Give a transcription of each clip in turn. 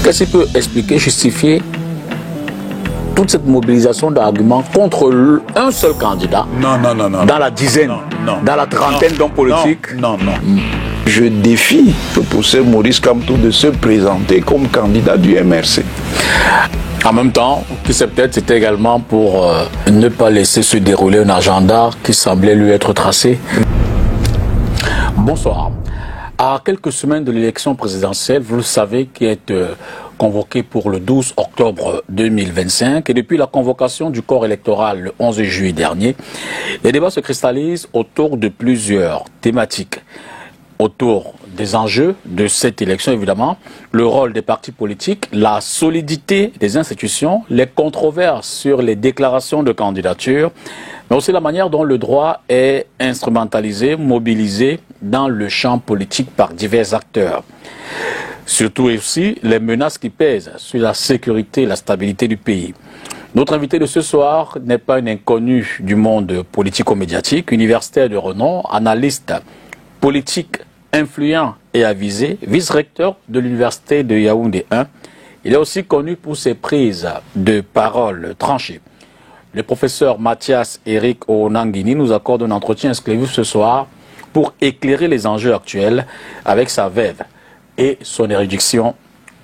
Qu'est-ce qui peut expliquer, justifier toute cette mobilisation d'arguments contre un seul candidat? Non. Dans la dizaine, dans la trentaine d'hommes politiques? Non. Je défie le professeur Maurice Kamto de se présenter comme candidat du MRC. En même temps, c'était également pour ne pas laisser se dérouler un agenda qui semblait lui être tracé. Bonsoir. À quelques semaines de l'élection présidentielle, vous le savez, qui est convoquée pour le 12 octobre 2025, et depuis la convocation du corps électoral le 11 juillet dernier, les débats se cristallisent autour de plusieurs thématiques. Autour des enjeux de cette élection, évidemment, le rôle des partis politiques, la solidité des institutions, les controverses sur les déclarations de candidature, mais aussi la manière dont le droit est instrumentalisé, mobilisé dans le champ politique par divers acteurs. Surtout aussi les menaces qui pèsent sur la sécurité et la stabilité du pays. Notre invité de ce soir n'est pas un inconnu du monde politico-médiatique, universitaire de renom, analyste politique influent et avisé, vice-recteur de l'université de Yaoundé 1. Il est aussi connu pour ses prises de parole tranchées. Le professeur Mathias Eric Onangini nous accorde un entretien exclusif ce soir pour éclairer les enjeux actuels avec sa verve et son érudition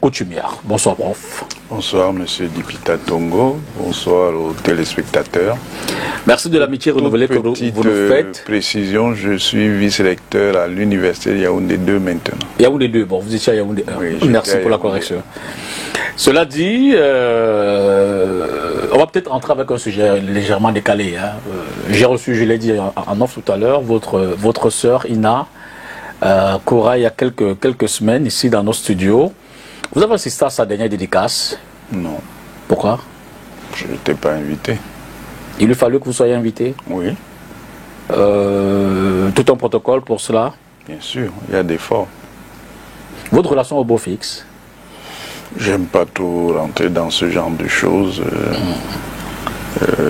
coutumière. Bonsoir, prof. Bonsoir, monsieur Dipita Tongo. Bonsoir aux téléspectateurs. Merci de l'amitié renouvelée que vous nous faites. Précision, je suis vice-recteur à l'université Yaoundé 2 maintenant. Yaoundé 2, bon, vous étiez à Yaoundé 1. Oui, merci pour la correction. Cela dit, on va peut-être entrer avec un sujet légèrement décalé. Hein. J'ai reçu, je l'ai dit en off tout à l'heure, votre sœur Ina Koura il y a quelques semaines ici dans nos studios. Vous avez assisté à sa dernière dédicace? Non. Pourquoi? Je n'étais pas invité. Il lui fallut que vous soyez invité? Oui. Tout un protocole pour cela? Bien sûr, il y a des formes. Votre relation au beau fixe? J'aime pas trop rentrer dans ce genre de choses.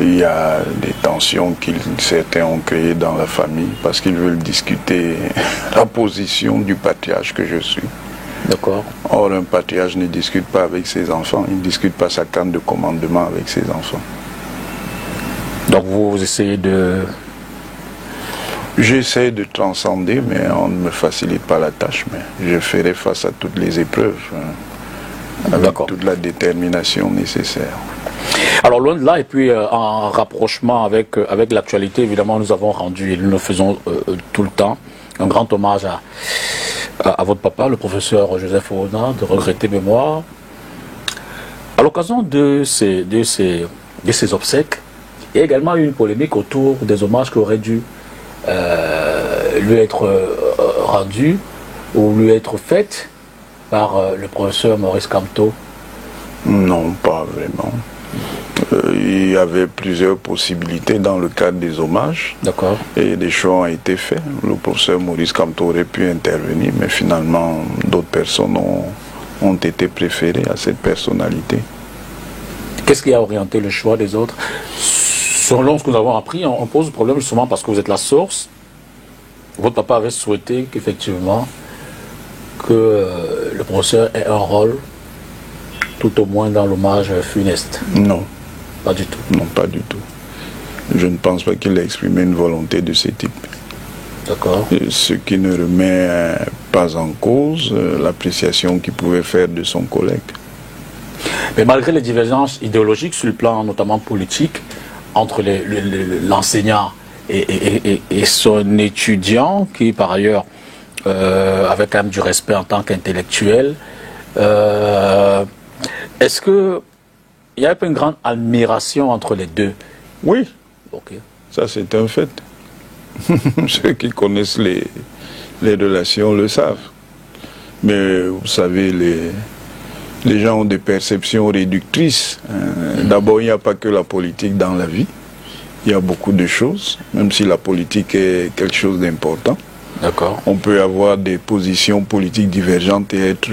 Il y a des tensions que certains ont créées dans la famille parce qu'ils veulent discuter la position du patriarche que je suis. D'accord. Or, un patriarche ne discute pas avec ses enfants, il ne discute pas sa canne de commandement avec ses enfants. Donc vous essayez de... J'essaie de transcender, mais on ne me facilite pas la tâche, mais je ferai face à toutes les épreuves, avec toute la détermination nécessaire. Alors loin de là, et puis en rapprochement avec l'actualité, évidemment, nous avons rendu, et nous le faisons tout le temps, un grand hommage à votre papa, le professeur Joseph Oona, de regretter mémoire. À l'occasion de ces obsèques, il y a également eu une polémique autour des hommages qui auraient dû lui être rendus ou lui être faits par le professeur Maurice Kamto. Non, pas vraiment. Il y avait plusieurs possibilités dans le cadre des hommages. D'accord. Et des choix ont été faits. Le professeur Maurice Kamto aurait pu intervenir, mais finalement, d'autres personnes ont été préférées à cette personnalité. Qu'est-ce qui a orienté le choix des autres? Selon ce que nous avons appris, on pose le problème justement parce que vous êtes la source. Votre papa avait souhaité qu'effectivement, que le professeur ait un rôle, tout au moins dans l'hommage funeste. Non. Pas du tout. Non, pas du tout. Je ne pense pas qu'il ait exprimé une volonté de ce type. D'accord. Ce qui ne remet pas en cause l'appréciation qu'il pouvait faire de son collègue. Mais malgré les divergences idéologiques sur le plan notamment politique entre l'enseignant et son étudiant, qui par ailleurs avait quand même du respect en tant qu'intellectuel, est-ce que il y a une grande admiration entre les deux? Oui. Ok. Ça, c'est un fait. Ceux qui connaissent les relations le savent. Mais vous savez, les gens ont des perceptions réductrices. D'abord, il n'y a pas que la politique dans la vie. Il y a beaucoup de choses, même si la politique est quelque chose d'important. D'accord. On peut avoir des positions politiques divergentes et être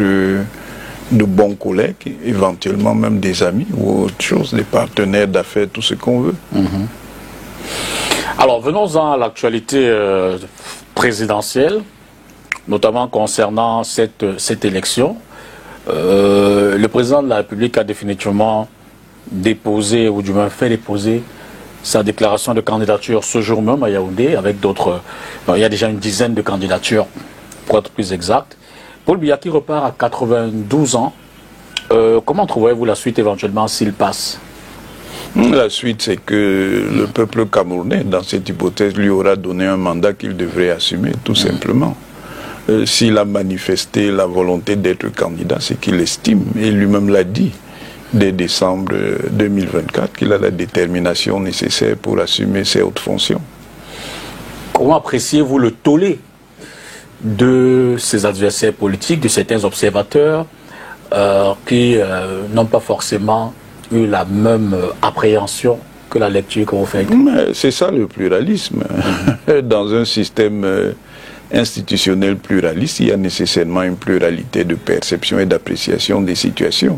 de bons collègues, éventuellement même des amis ou autre chose, des partenaires d'affaires, tout ce qu'on veut. Alors, venons-en à l'actualité présidentielle, notamment concernant cette élection. le président de la République a définitivement déposé, ou du moins fait déposer, sa déclaration de candidature ce jour même à Yaoundé, avec d'autres... il y a déjà une dizaine de candidatures, pour être plus exact. Paul Biya qui repart à 92 ans. Comment trouvez-vous la suite éventuellement s'il passe? La suite, c'est que le peuple camerounais, dans cette hypothèse, lui aura donné un mandat qu'il devrait assumer, tout simplement. S'il a manifesté la volonté d'être candidat, c'est qu'il estime, et lui-même l'a dit, dès décembre 2024, qu'il a la détermination nécessaire pour assumer ses hautes fonctions. Comment appréciez-vous le tollé de ses adversaires politiques, de certains observateurs qui n'ont pas forcément eu la même appréhension que la lecture que vous faites? C'est ça le pluralisme. Dans un système institutionnel pluraliste, il y a nécessairement une pluralité de perception et d'appréciation des situations.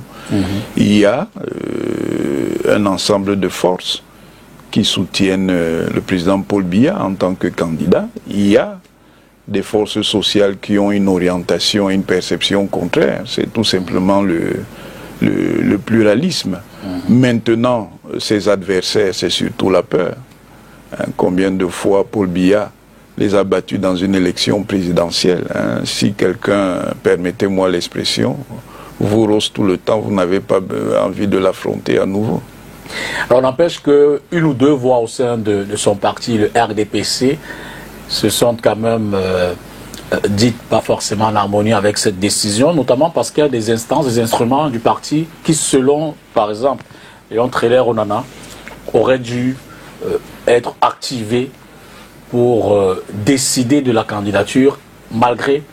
Il y a un ensemble de forces qui soutiennent le président Paul Biya en tant que candidat. Il y a des forces sociales qui ont une orientation et une perception contraire. C'est tout simplement le pluralisme. Maintenant, ses adversaires, c'est surtout la peur. Combien de fois Paul Biya les a battus dans une élection présidentielle? Si quelqu'un, permettez-moi l'expression, vous rose tout le temps, vous n'avez pas envie de l'affronter à nouveau. Alors, on n'empêche qu'une ou deux voix au sein de son parti, le RDPC, se sont quand même dites pas forcément en harmonie avec cette décision, notamment parce qu'il y a des instances, des instruments du parti qui, selon, par exemple, Léon Tréler Onana, auraient dû être activés pour décider de la candidature, malgré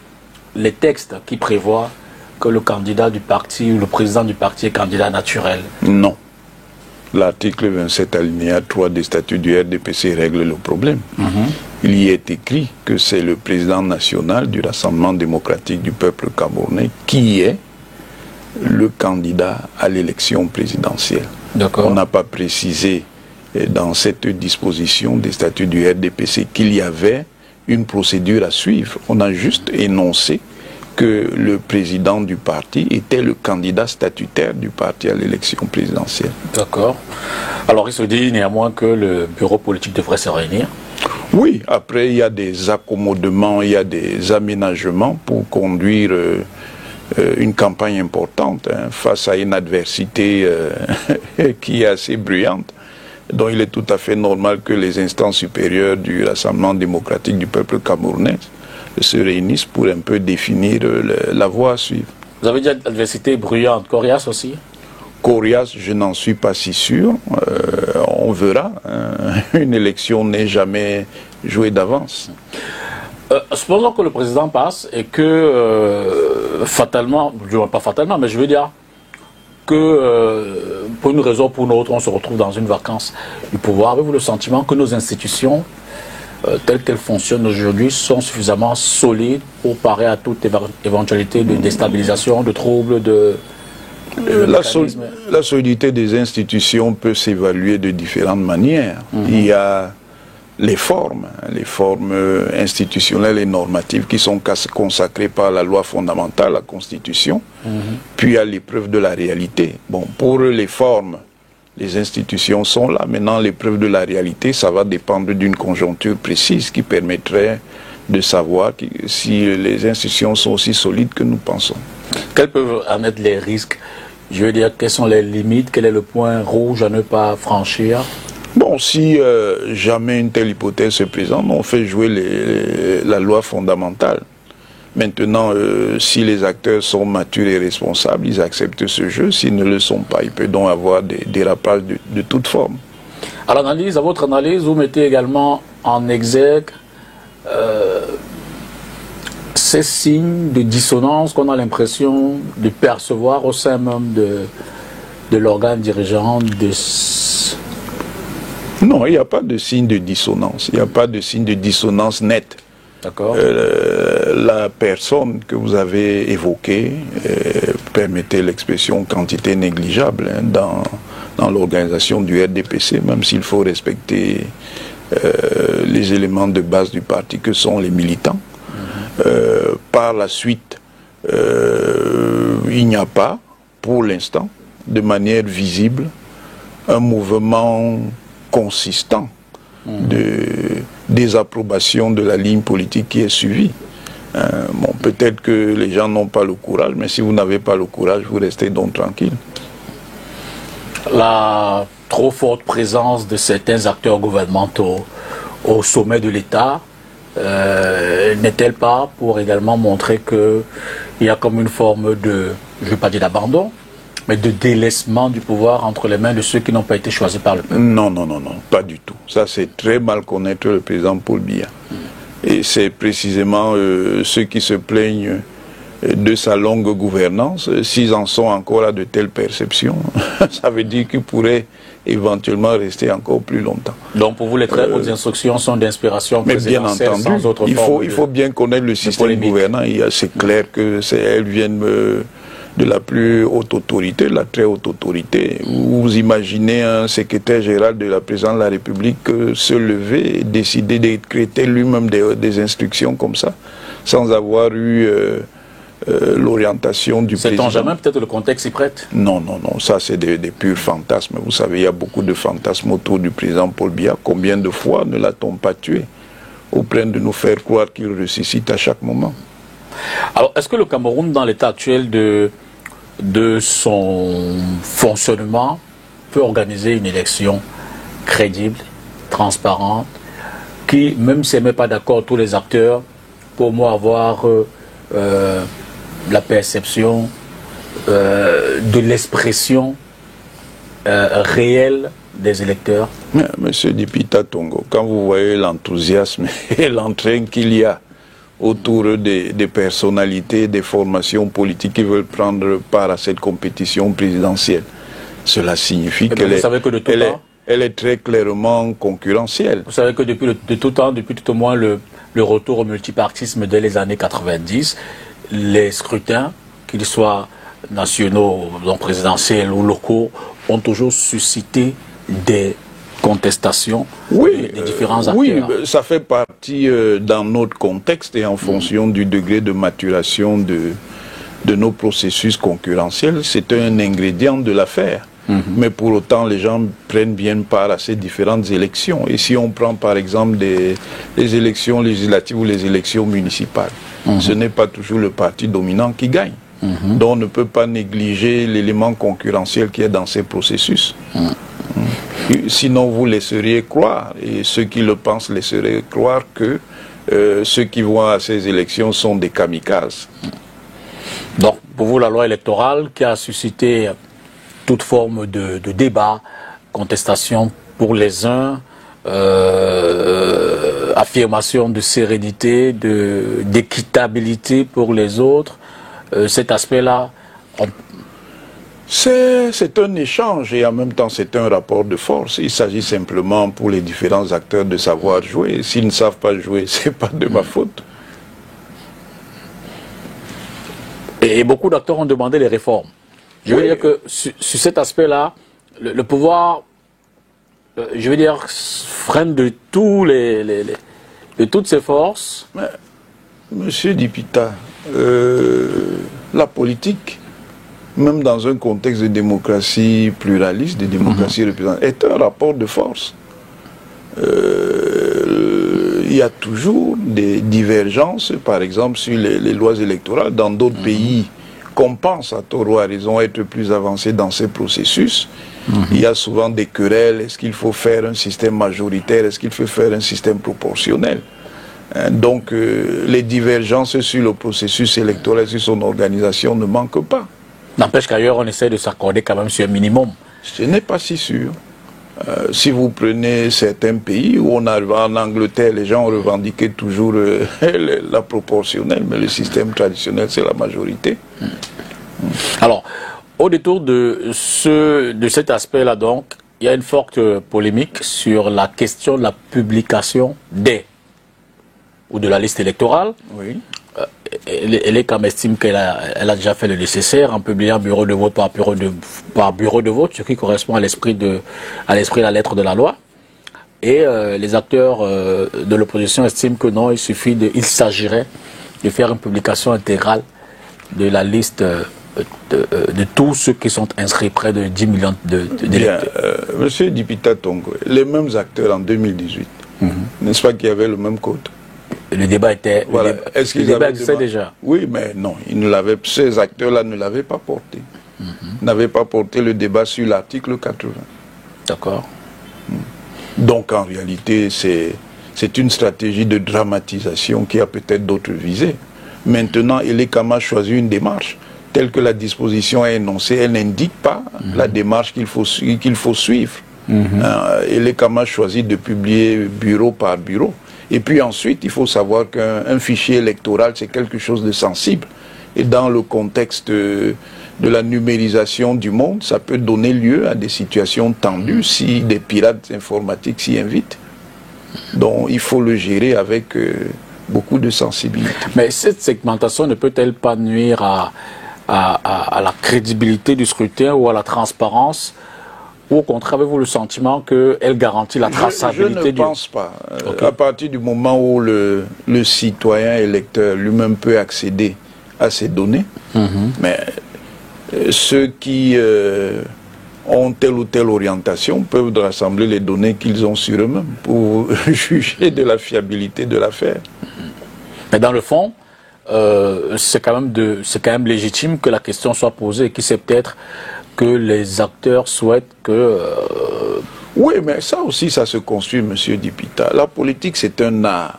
les textes qui prévoient que le candidat du parti ou le président du parti est candidat naturel. Non. L'article 27 alinéa 3 des statuts du RDPC règle le problème. Il y est écrit que c'est le président national du Rassemblement démocratique du peuple camerounais qui est le candidat à l'élection présidentielle. On n'a pas précisé dans cette disposition des statuts du RDPC qu'il y avait une procédure à suivre. On a juste énoncé que le président du parti était le candidat statutaire du parti à l'élection présidentielle. D'accord. Alors il se dit néanmoins que le bureau politique devrait se réunir. Oui, après il y a des accommodements, il y a des aménagements pour conduire une campagne importante face à une adversité qui est assez bruyante. Donc il est tout à fait normal que les instances supérieures du Rassemblement démocratique du peuple camerounais se réunissent pour un peu définir la voie à suivre. Vous avez dit adversité bruyante, coriace aussi? Coriace, je n'en suis pas si sûr. On verra. Une élection n'est jamais jouée d'avance. Supposons que le président passe et que fatalement, pas fatalement, mais je veux dire que pour une raison ou pour une autre, on se retrouve dans une vacance du pouvoir. Avez-vous le sentiment que nos institutions, telles qu'elles fonctionnent aujourd'hui, sont suffisamment solides pour parer à toute éventualité de déstabilisation, de troubles, la solidité des institutions peut s'évaluer de différentes manières. Il y a les formes institutionnelles et normatives qui sont consacrées par la loi fondamentale, la Constitution, puis il y a l'épreuve de la réalité. Bon, pour les formes, les institutions sont là. Maintenant, l'épreuve de la réalité, ça va dépendre d'une conjoncture précise qui permettrait de savoir si les institutions sont aussi solides que nous pensons. Quels peuvent en être les risques? Je veux dire, quelles sont les limites? Quel est le point rouge à ne pas franchir? Bon, si jamais une telle hypothèse se présente, on fait jouer la loi fondamentale. Maintenant, si les acteurs sont matures et responsables, ils acceptent ce jeu. S'ils ne le sont pas, il peut donc avoir des dérapages de toute forme. À l'analyse, à votre analyse, vous mettez également en exergue ces signes de dissonance qu'on a l'impression de percevoir au sein même de l'organe dirigeant de... Non, il n'y a pas de signe de dissonance. Il n'y a pas de signe de dissonance nette. D'accord. La personne que vous avez évoquée, permettez l'expression quantité négligeable dans l'organisation du RDPC, même s'il faut respecter les éléments de base du parti que sont les militants. Par la suite, il n'y a pas pour l'instant, de manière visible, un mouvement consistant de désapprobation de la ligne politique qui est suivie. Bon, peut-être que les gens n'ont pas le courage, mais si vous n'avez pas le courage, vous restez donc tranquille. La trop forte présence de certains acteurs gouvernementaux au sommet de l'État n'est-elle pas pour également montrer qu'il y a comme une forme de, je ne veux pas dire d'abandon, mais de délaissement du pouvoir entre les mains de ceux qui n'ont pas été choisis par le peuple? Non, non, non, non, pas du tout. Ça, c'est très mal connaître le président Paul Biya. Et c'est précisément ceux qui se plaignent de sa longue gouvernance. S'ils en sont encore à de telles perceptions, ça veut dire qu'ils pourraient éventuellement rester encore plus longtemps. Donc pour vous, les très hautes instructions sont d'inspiration présidentielle? Mais bien entendu, il faut bien connaître le système gouvernant. C'est clair que elles viennent de la plus haute autorité, la très haute autorité. Vous imaginez un secrétaire général de la présidence de la République se lever et décider d'écrire lui-même des instructions comme ça, sans avoir eu l'orientation du président. Sait-on jamais peut-être le contexte s'y prête? Non, non, non, ça c'est des purs fantasmes. Vous savez, il y a beaucoup de fantasmes autour du président Paul Biya. Combien de fois ne l'a-t-on pas tué au point de nous faire croire qu'il ressuscite à chaque moment? Alors, est-ce que le Cameroun, dans l'état actuel de son fonctionnement, peut organiser une élection crédible, transparente, qui, même si elle ne met pas d'accord tous les acteurs, pour au moins avoir la perception de l'expression réelle des électeurs? Monsieur Dipita Tongo, quand vous voyez l'enthousiasme et l'entrain qu'il y a autour des personnalités, des formations politiques qui veulent prendre part à cette compétition présidentielle, cela signifie qu'elle est très clairement concurrentielle. Vous savez que depuis tout temps, depuis tout au moins le retour au multipartisme dès les années 90, les scrutins, qu'ils soient nationaux, donc présidentiels ou locaux, ont toujours suscité des contestations des différents acteurs. Oui, ça fait partie dans notre contexte et en fonction du degré de maturation de nos processus concurrentiels. C'est un ingrédient de l'affaire. Mais pour autant, les gens prennent bien part à ces différentes élections. Et si on prend par exemple les élections législatives ou les élections municipales, ce n'est pas toujours le parti dominant qui gagne. Donc on ne peut pas négliger l'élément concurrentiel qui est dans ces processus. Sinon vous laisseriez croire, et ceux qui le pensent laisseraient croire que ceux qui vont à ces élections sont des kamikazes. Donc pour vous, la loi électorale qui a suscité toute forme de débat, contestation pour les uns, affirmation de sérénité, d'équitabilité pour les autres, cet aspect-là, c'est un échange et en même temps c'est un rapport de force. Il s'agit simplement pour les différents acteurs de savoir jouer. S'ils ne savent pas jouer, c'est pas de ma faute. Et beaucoup d'acteurs ont demandé les réformes. Je veux dire que sur cet aspect-là, le pouvoir, je veux dire, freine de toutes ses forces. Mais, Monsieur Dipita, la politique, même dans un contexte de démocratie pluraliste, de démocratie représentative, est un rapport de force. Il y a toujours des divergences, par exemple sur les lois électorales. Dans d'autres pays, qu'on pense à tort ou à raison être plus avancés dans ces processus, il y a souvent des querelles. Est-ce qu'il faut faire un système majoritaire? Est-ce qu'il faut faire un système proportionnel? Donc les divergences sur le processus électoral, sur son organisation ne manquent pas. N'empêche qu'ailleurs on essaie de s'accorder quand même sur un minimum. Ce n'est pas si sûr. Si vous prenez certains pays où on arrive en Angleterre, les gens ont revendiqué toujours la proportionnelle, mais le système traditionnel c'est la majorité. Alors, au détour de cet aspect-là donc, il y a une forte polémique sur la question de la publication ou de la liste électorale. Oui. L'ECAM estime qu'elle a déjà fait le nécessaire en publiant bureau de vote par bureau de vote, ce qui correspond à l'esprit de la lettre de la loi. Et les acteurs de l'opposition estiment que non, il s'agirait de faire une publication intégrale de la liste de tous ceux qui sont inscrits, près de 10 millions d'électeurs. Monsieur Dipita Tongo, les mêmes acteurs en 2018, n'est-ce pas qu'il y avait le même code? Le débat était... Voilà. Est-ce que le débat existait déjà? Oui, mais non, ces acteurs-là ne l'avaient pas porté. N'avaient pas porté le débat sur l'article 80. D'accord. Donc en réalité, c'est une stratégie de dramatisation qui a peut-être d'autres visées. Maintenant, Elekama a choisi une démarche telle que la disposition est énoncée. Elle n'indique pas la démarche qu'il faut suivre. Elekama a choisi de publier bureau par bureau. Et puis ensuite, il faut savoir qu'un fichier électoral, c'est quelque chose de sensible. Et dans le contexte de la numérisation du monde, ça peut donner lieu à des situations tendues si des pirates informatiques s'y invitent. Donc il faut le gérer avec beaucoup de sensibilité. Mais cette segmentation ne peut-elle pas nuire à la crédibilité du scrutin ou à la transparence? Ou au contraire, avez-vous le sentiment qu'elle garantit la traçabilité? Je ne pense pas. Okay. À partir du moment où le citoyen électeur lui-même peut accéder à ces données, mais ceux qui ont telle ou telle orientation peuvent rassembler les données qu'ils ont sur eux-mêmes pour juger de la fiabilité de l'affaire. Mais dans le fond, c'est quand même légitime que la question soit posée et qui c'est peut-être que les acteurs souhaitent que... Oui, mais ça aussi, ça se construit, monsieur Dipita. La politique, c'est un art.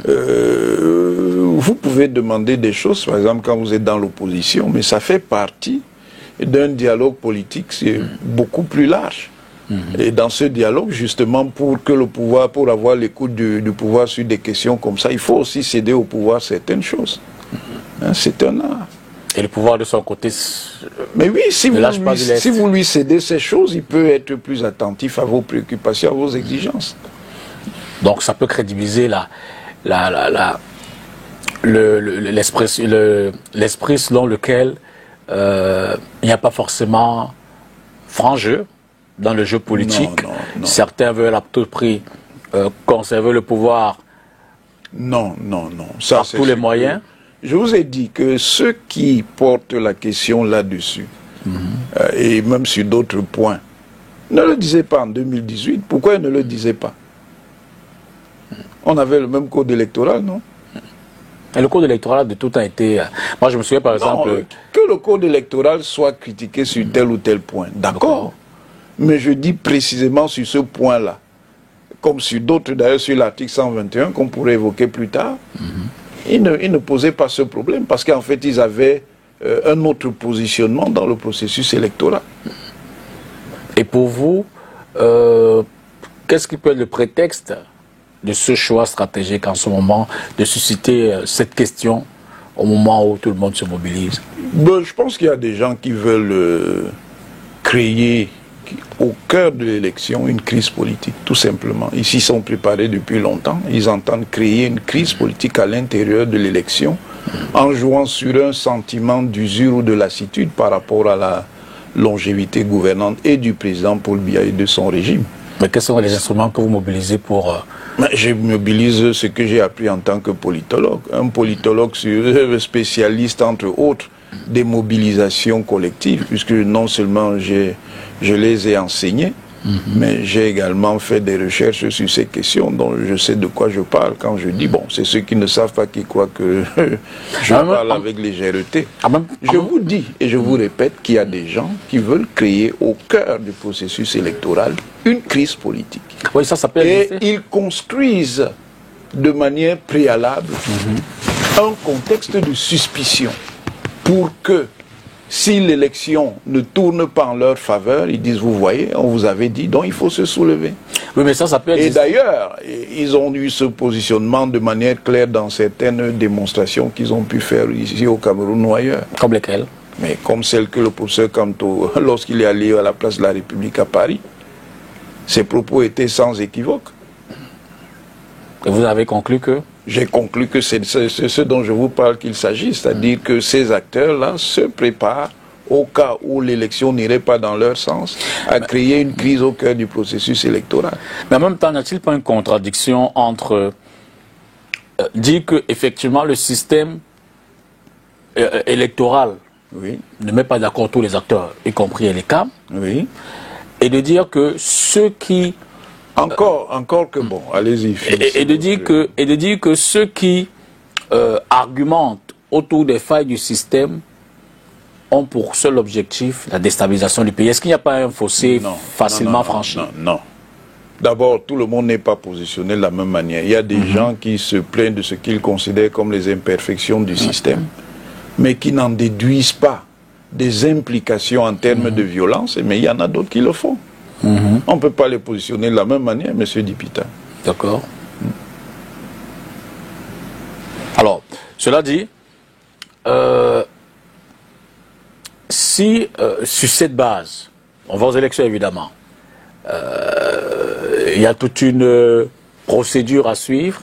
Vous pouvez demander des choses, par exemple, quand vous êtes dans l'opposition, mais ça fait partie d'un dialogue politique, c'est beaucoup plus large. Et dans ce dialogue, justement, pour avoir l'écoute du pouvoir sur des questions comme ça, il faut aussi céder au pouvoir certaines choses. C'est un art. Et le pouvoir de son côté... Mais oui, si vous lui cédez ces choses, il peut être plus attentif à vos préoccupations, à vos exigences. Donc ça peut crédibiliser l'esprit selon lequel il n'y a pas forcément franc jeu dans le jeu politique. Non. Certains veulent à tout prix conserver le pouvoir non. Ça, par tous les moyens. Je vous ai dit que ceux qui portent la question là-dessus, et même sur d'autres points, ne le disaient pas en 2018. Pourquoi ils ne le disaient pas? On avait le même code électoral, non? Et le code électoral de tout a été... Moi, je me souviens, par exemple... Que le code électoral soit critiqué sur tel ou tel point, d'accord. Mais je dis précisément sur ce point-là, comme sur d'autres, d'ailleurs sur l'article 121, qu'on pourrait évoquer plus tard, ils ne posaient pas ce problème, parce qu'en fait, ils avaient un autre positionnement dans le processus électoral. Et pour vous, qu'est-ce qui peut être le prétexte de ce choix stratégique en ce moment, de susciter cette question au moment où tout le monde se mobilise? Je pense qu'il y a des gens qui veulent créer au cœur de l'élection une crise politique, tout simplement. Ils s'y sont préparés depuis longtemps. Ils entendent créer une crise politique à l'intérieur de l'élection en jouant sur un sentiment d'usure ou de lassitude par rapport à la longévité gouvernante et du président Paul Biya et de son régime. Mais quels sont les instruments que vous mobilisez pour... Je mobilise ce que j'ai appris en tant que politologue. Un politologue spécialiste, entre autres, des mobilisations collectives, puisque non seulement je les ai enseignées, mais j'ai également fait des recherches sur ces questions, donc je sais de quoi je parle quand je dis, bon, c'est ceux qui ne savent pas qui croient que je parle avec légèreté. Je vous dis et je vous répète qu'il y a des gens qui veulent créer au cœur du processus électoral une crise politique. Oui, ça peut exister. Et ils construisent de manière préalable un contexte de suspicion pour que si l'élection ne tourne pas en leur faveur, ils disent, vous voyez, on vous avait dit, donc il faut se soulever. Oui, mais ça peut exister. Et d'ailleurs, ils ont eu ce positionnement de manière claire dans certaines démonstrations qu'ils ont pu faire ici au Cameroun ou ailleurs. Comme lesquelles? Mais comme celle que le professeur Kanto, lorsqu'il est allé à la place de la République à Paris, ses propos étaient sans équivoque. Et vous avez conclu que? J'ai conclu que c'est ce dont je vous parle qu'il s'agit, c'est-à-dire que ces acteurs-là se préparent, au cas où l'élection n'irait pas dans leur sens, à créer une crise au cœur du processus électoral. Mais en même temps, n'y a-t-il pas une contradiction entre dire que effectivement le système électoral ne met pas d'accord tous les acteurs, y compris les CAM, et de dire que ceux qui... Encore que bon, allez-y. Et de dire que ceux qui argumentent autour des failles du système ont pour seul objectif la déstabilisation du pays. Est-ce qu'il n'y a pas un fossé facilement franchi? Non. D'abord, tout le monde n'est pas positionné de la même manière. Il y a des gens qui se plaignent de ce qu'ils considèrent comme les imperfections du système, mais qui n'en déduisent pas des implications en termes de violence, mais il y en a d'autres qui le font. On ne peut pas les positionner de la même manière, M. Dipita. D'accord. Alors, cela dit, si sur cette base, on va aux élections évidemment, il y a toute une procédure à suivre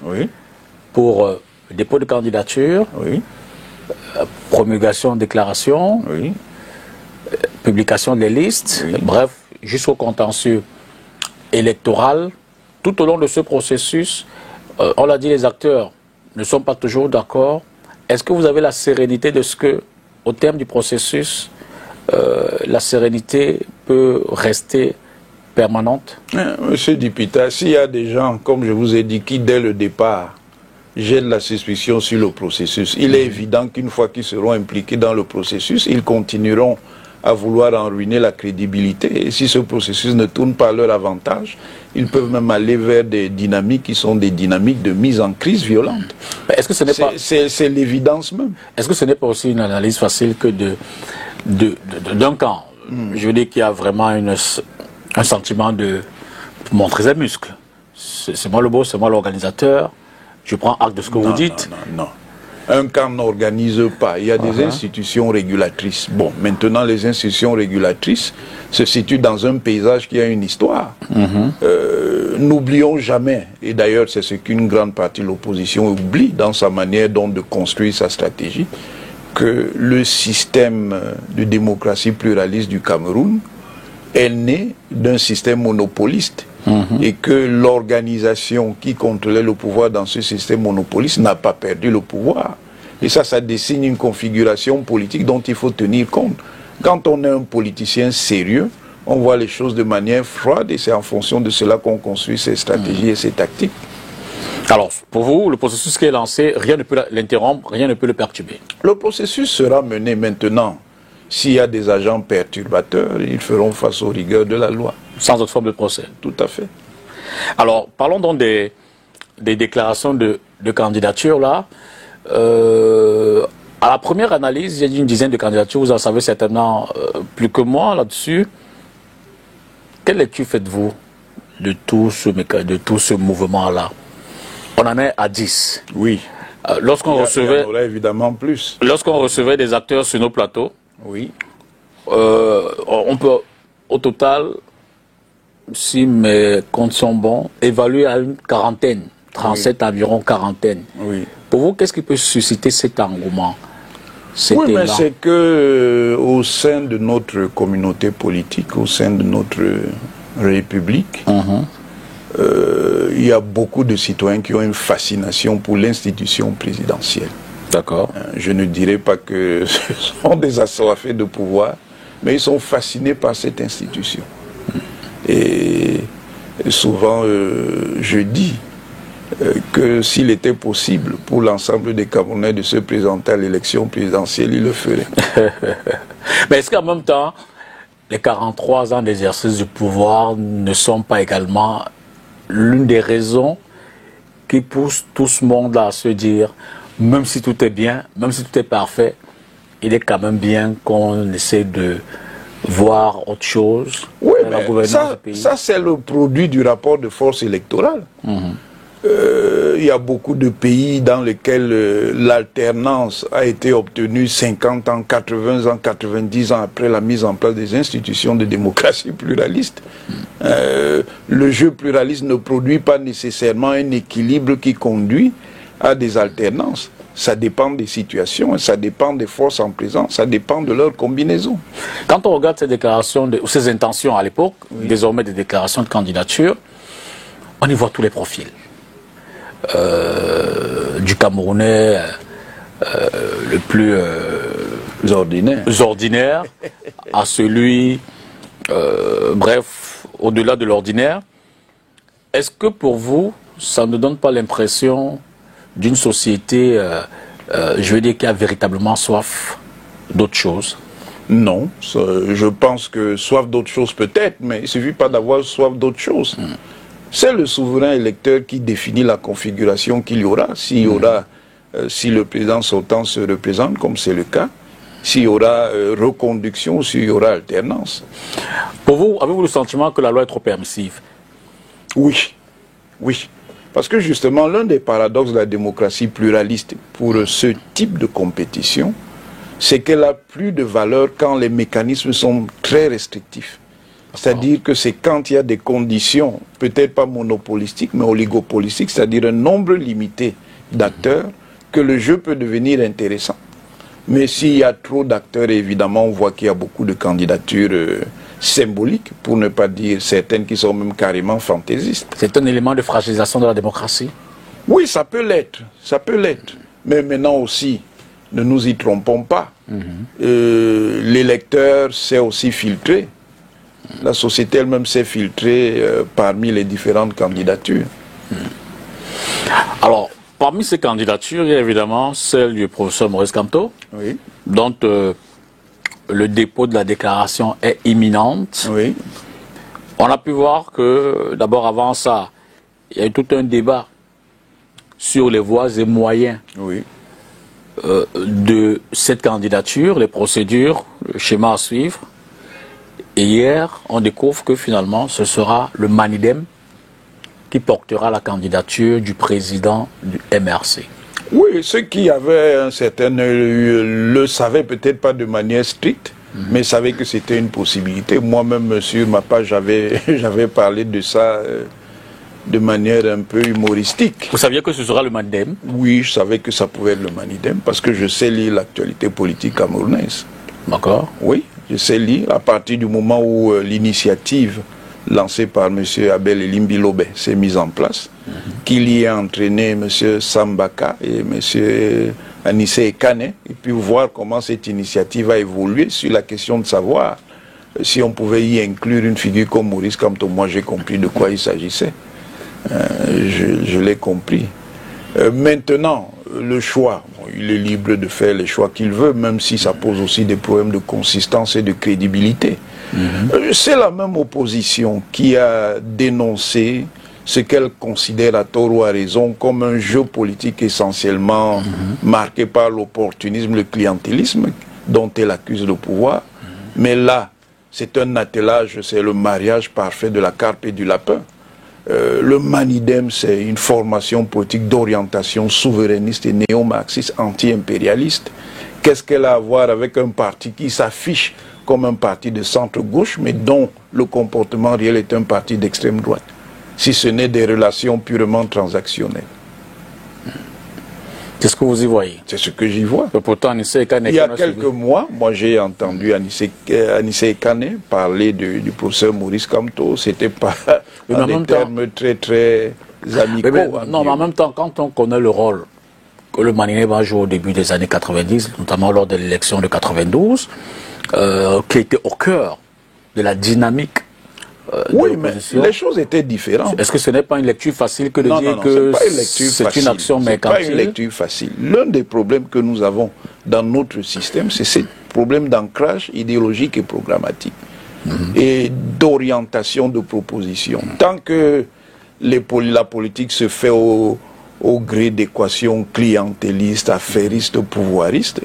pour dépôt de candidature, promulgation de déclaration, publication des listes, bref, jusqu'au contentieux électoral. Tout au long de ce processus, on l'a dit, les acteurs ne sont pas toujours d'accord. Est-ce que vous avez la sérénité de ce que, au terme du processus, la sérénité peut rester permanente? Monsieur Dipita, s'il y a des gens, comme je vous ai dit, qui dès le départ jettent la suspicion sur le processus, il est évident qu'une fois qu'ils seront impliqués dans le processus, ils continueront à vouloir en ruiner la crédibilité. Et si ce processus ne tourne pas à leur avantage, ils peuvent même aller vers des dynamiques qui sont des dynamiques de mise en crise violente. Est-ce que ce n'est pas... C'est l'évidence même. Est-ce que ce n'est pas aussi une analyse facile que d'un camp? Je veux dire qu'il y a vraiment un sentiment de montrer ses muscles. C'est moi le boss, c'est moi l'organisateur. Je prends acte de ce que vous dites. Non. Un camp n'organise pas. Il y a des institutions régulatrices. Bon, maintenant, les institutions régulatrices se situent dans un paysage qui a une histoire. N'oublions jamais, et d'ailleurs c'est ce qu'une grande partie de l'opposition oublie dans sa manière de construire sa stratégie, que le système de démocratie pluraliste du Cameroun est né d'un système monopoliste. Et que l'organisation qui contrôlait le pouvoir dans ce système monopoliste n'a pas perdu le pouvoir. Et ça dessine une configuration politique dont il faut tenir compte. Quand on est un politicien sérieux, on voit les choses de manière froide et c'est en fonction de cela qu'on construit ses stratégies et ses tactiques. Alors, pour vous, le processus qui est lancé, rien ne peut l'interrompre, rien ne peut le perturber. Le processus sera mené maintenant. S'il y a des agents perturbateurs, ils feront face aux rigueurs de la loi. Sans autre forme de procès. Tout à fait. Alors, parlons donc des déclarations de candidature là. À la première analyse, il y a une dizaine de candidatures, vous en savez certainement plus que moi là-dessus. Quelle lecture faites-vous de tout ce mouvement-là? On en est à 10. Oui. Lorsqu'on recevait... Il y en aurait évidemment plus. Lorsqu'on recevait des acteurs sur nos plateaux, oui. On peut, au total, si mes comptes sont bons, évaluer à une quarantaine, 37 environ quarantaine. Oui. Pour vous, qu'est-ce qui peut susciter cet engouement? Oui, mais c'est que au sein de notre communauté politique, au sein de notre République, il y a beaucoup de citoyens qui ont une fascination pour l'institution présidentielle. D'accord. Je ne dirais pas que ce sont des assoiffés de pouvoir, mais ils sont fascinés par cette institution. Et souvent, je dis que s'il était possible pour l'ensemble des Camerounais de se présenter à l'élection présidentielle, ils le feraient. Mais est-ce qu'en même temps, les 43 ans d'exercice du pouvoir ne sont pas également l'une des raisons qui pousse tout ce monde à se dire, même si tout est bien, même si tout est parfait, il est quand même bien qu'on essaie de voir autre chose dans la gouvernance du pays. Ça c'est le produit du rapport de force électorale. Il y a beaucoup de pays dans lesquels l'alternance a été obtenue 50 ans, 80 ans, 90 ans après la mise en place des institutions de démocratie pluraliste. Le jeu pluraliste ne produit pas nécessairement un équilibre qui conduit à des alternances. Ça dépend des situations, ça dépend des forces en présence, ça dépend de leur combinaison. Quand on regarde ces déclarations, ces intentions à l'époque, désormais des déclarations de candidature, on y voit tous les profils. Du Camerounais le plus ordinaires à celui, bref, au-delà de l'ordinaire. Est-ce que pour vous, ça ne donne pas l'impression d'une société, je veux dire, qui a véritablement soif d'autre chose? Non, je pense que soif d'autre chose peut-être, mais il ne suffit pas d'avoir soif d'autre chose. C'est le souverain électeur qui définit la configuration qu'il y aura. S'il y aura, si le président sortant se représente, comme c'est le cas, s'il y aura reconduction ou s'il y aura alternance. Pour vous, avez-vous le sentiment que la loi est trop permissive? Oui, oui. Parce que justement, l'un des paradoxes de la démocratie pluraliste pour ce type de compétition, c'est qu'elle a plus de valeur quand les mécanismes sont très restrictifs. C'est-à-dire que c'est quand il y a des conditions, peut-être pas monopolistiques, mais oligopolistiques, c'est-à-dire un nombre limité d'acteurs, que le jeu peut devenir intéressant. Mais s'il y a trop d'acteurs, évidemment, on voit qu'il y a beaucoup de candidatures symboliques, pour ne pas dire certaines qui sont même carrément fantaisistes. C'est un élément de fragilisation de la démocratie? Oui, ça peut l'être, ça peut l'être. Mais maintenant aussi, ne nous y trompons pas. L'électeur sait aussi filtrer. La société elle-même s'est filtrée parmi les différentes candidatures. Alors, parmi ces candidatures, il y a évidemment celle du professeur Maurice Kamto, oui, dont le dépôt de la déclaration est imminente. Oui. On a pu voir que, d'abord avant ça, il y a eu tout un débat sur les voies et moyens oui, de cette candidature, les procédures, le schéma à suivre. Et hier, on découvre que finalement, ce sera le Manidem qui portera la candidature du président du MRC. Oui, ceux qui avaient un certain le savaient peut-être pas de manière stricte, mais savaient que c'était une possibilité. Moi-même, sur ma page, j'avais parlé de ça de manière un peu humoristique. Vous saviez que ce sera le Manidem? Oui, je savais que ça pouvait être le Manidem, parce que je sais lire l'actualité politique camerounaise. D'accord. Oui, je sais lire à partir du moment où l'initiative lancée par M. Abel Elimbi Lobé s'est mise en place, qu'il y a entraîné M. Sambaka et M. Anissé Ekane, et puis voir comment cette initiative a évolué sur la question de savoir si on pouvait y inclure une figure comme Maurice Kamto. Moi j'ai compris de quoi il s'agissait. Je l'ai compris. Maintenant, le choix, bon, il est libre de faire les choix qu'il veut, même si ça pose aussi des problèmes de consistance et de crédibilité. C'est la même opposition qui a dénoncé ce qu'elle considère à tort ou à raison comme un jeu politique essentiellement marqué par l'opportunisme, le clientélisme dont elle accuse le pouvoir. Mais là, c'est un attelage, c'est le mariage parfait de la carpe et du lapin. Le Manidem, c'est une formation politique d'orientation souverainiste et néo-marxiste, anti-impérialiste. Qu'est-ce qu'elle a à voir avec un parti qui s'affiche comme un parti de centre-gauche, mais dont le comportement réel est un parti d'extrême droite, si ce n'est des relations purement transactionnelles? Qu'est-ce que vous y voyez? C'est ce que j'y vois. Mais pourtant, Anissé Ekane, il y a quelques mois, moi j'ai entendu Anissé Ekane parler du professeur Maurice Kamto. C'était pas en des termes très très amicaux. Non, mais en même temps, quand on connaît le rôle que le Manidem a joué au début des années 90, notamment lors de l'élection de 92, qui était au cœur de la dynamique oui, mais les choses étaient différentes. Est-ce que ce n'est pas une lecture facile que de dire que c'est une action mercantile? Ce n'est pas une lecture facile. L'un des problèmes que nous avons dans notre système, c'est ce problème d'ancrage idéologique et programmatique et d'orientation de proposition. Tant que la politique se fait au gré d'équations clientélistes, affairistes, pouvoiristes,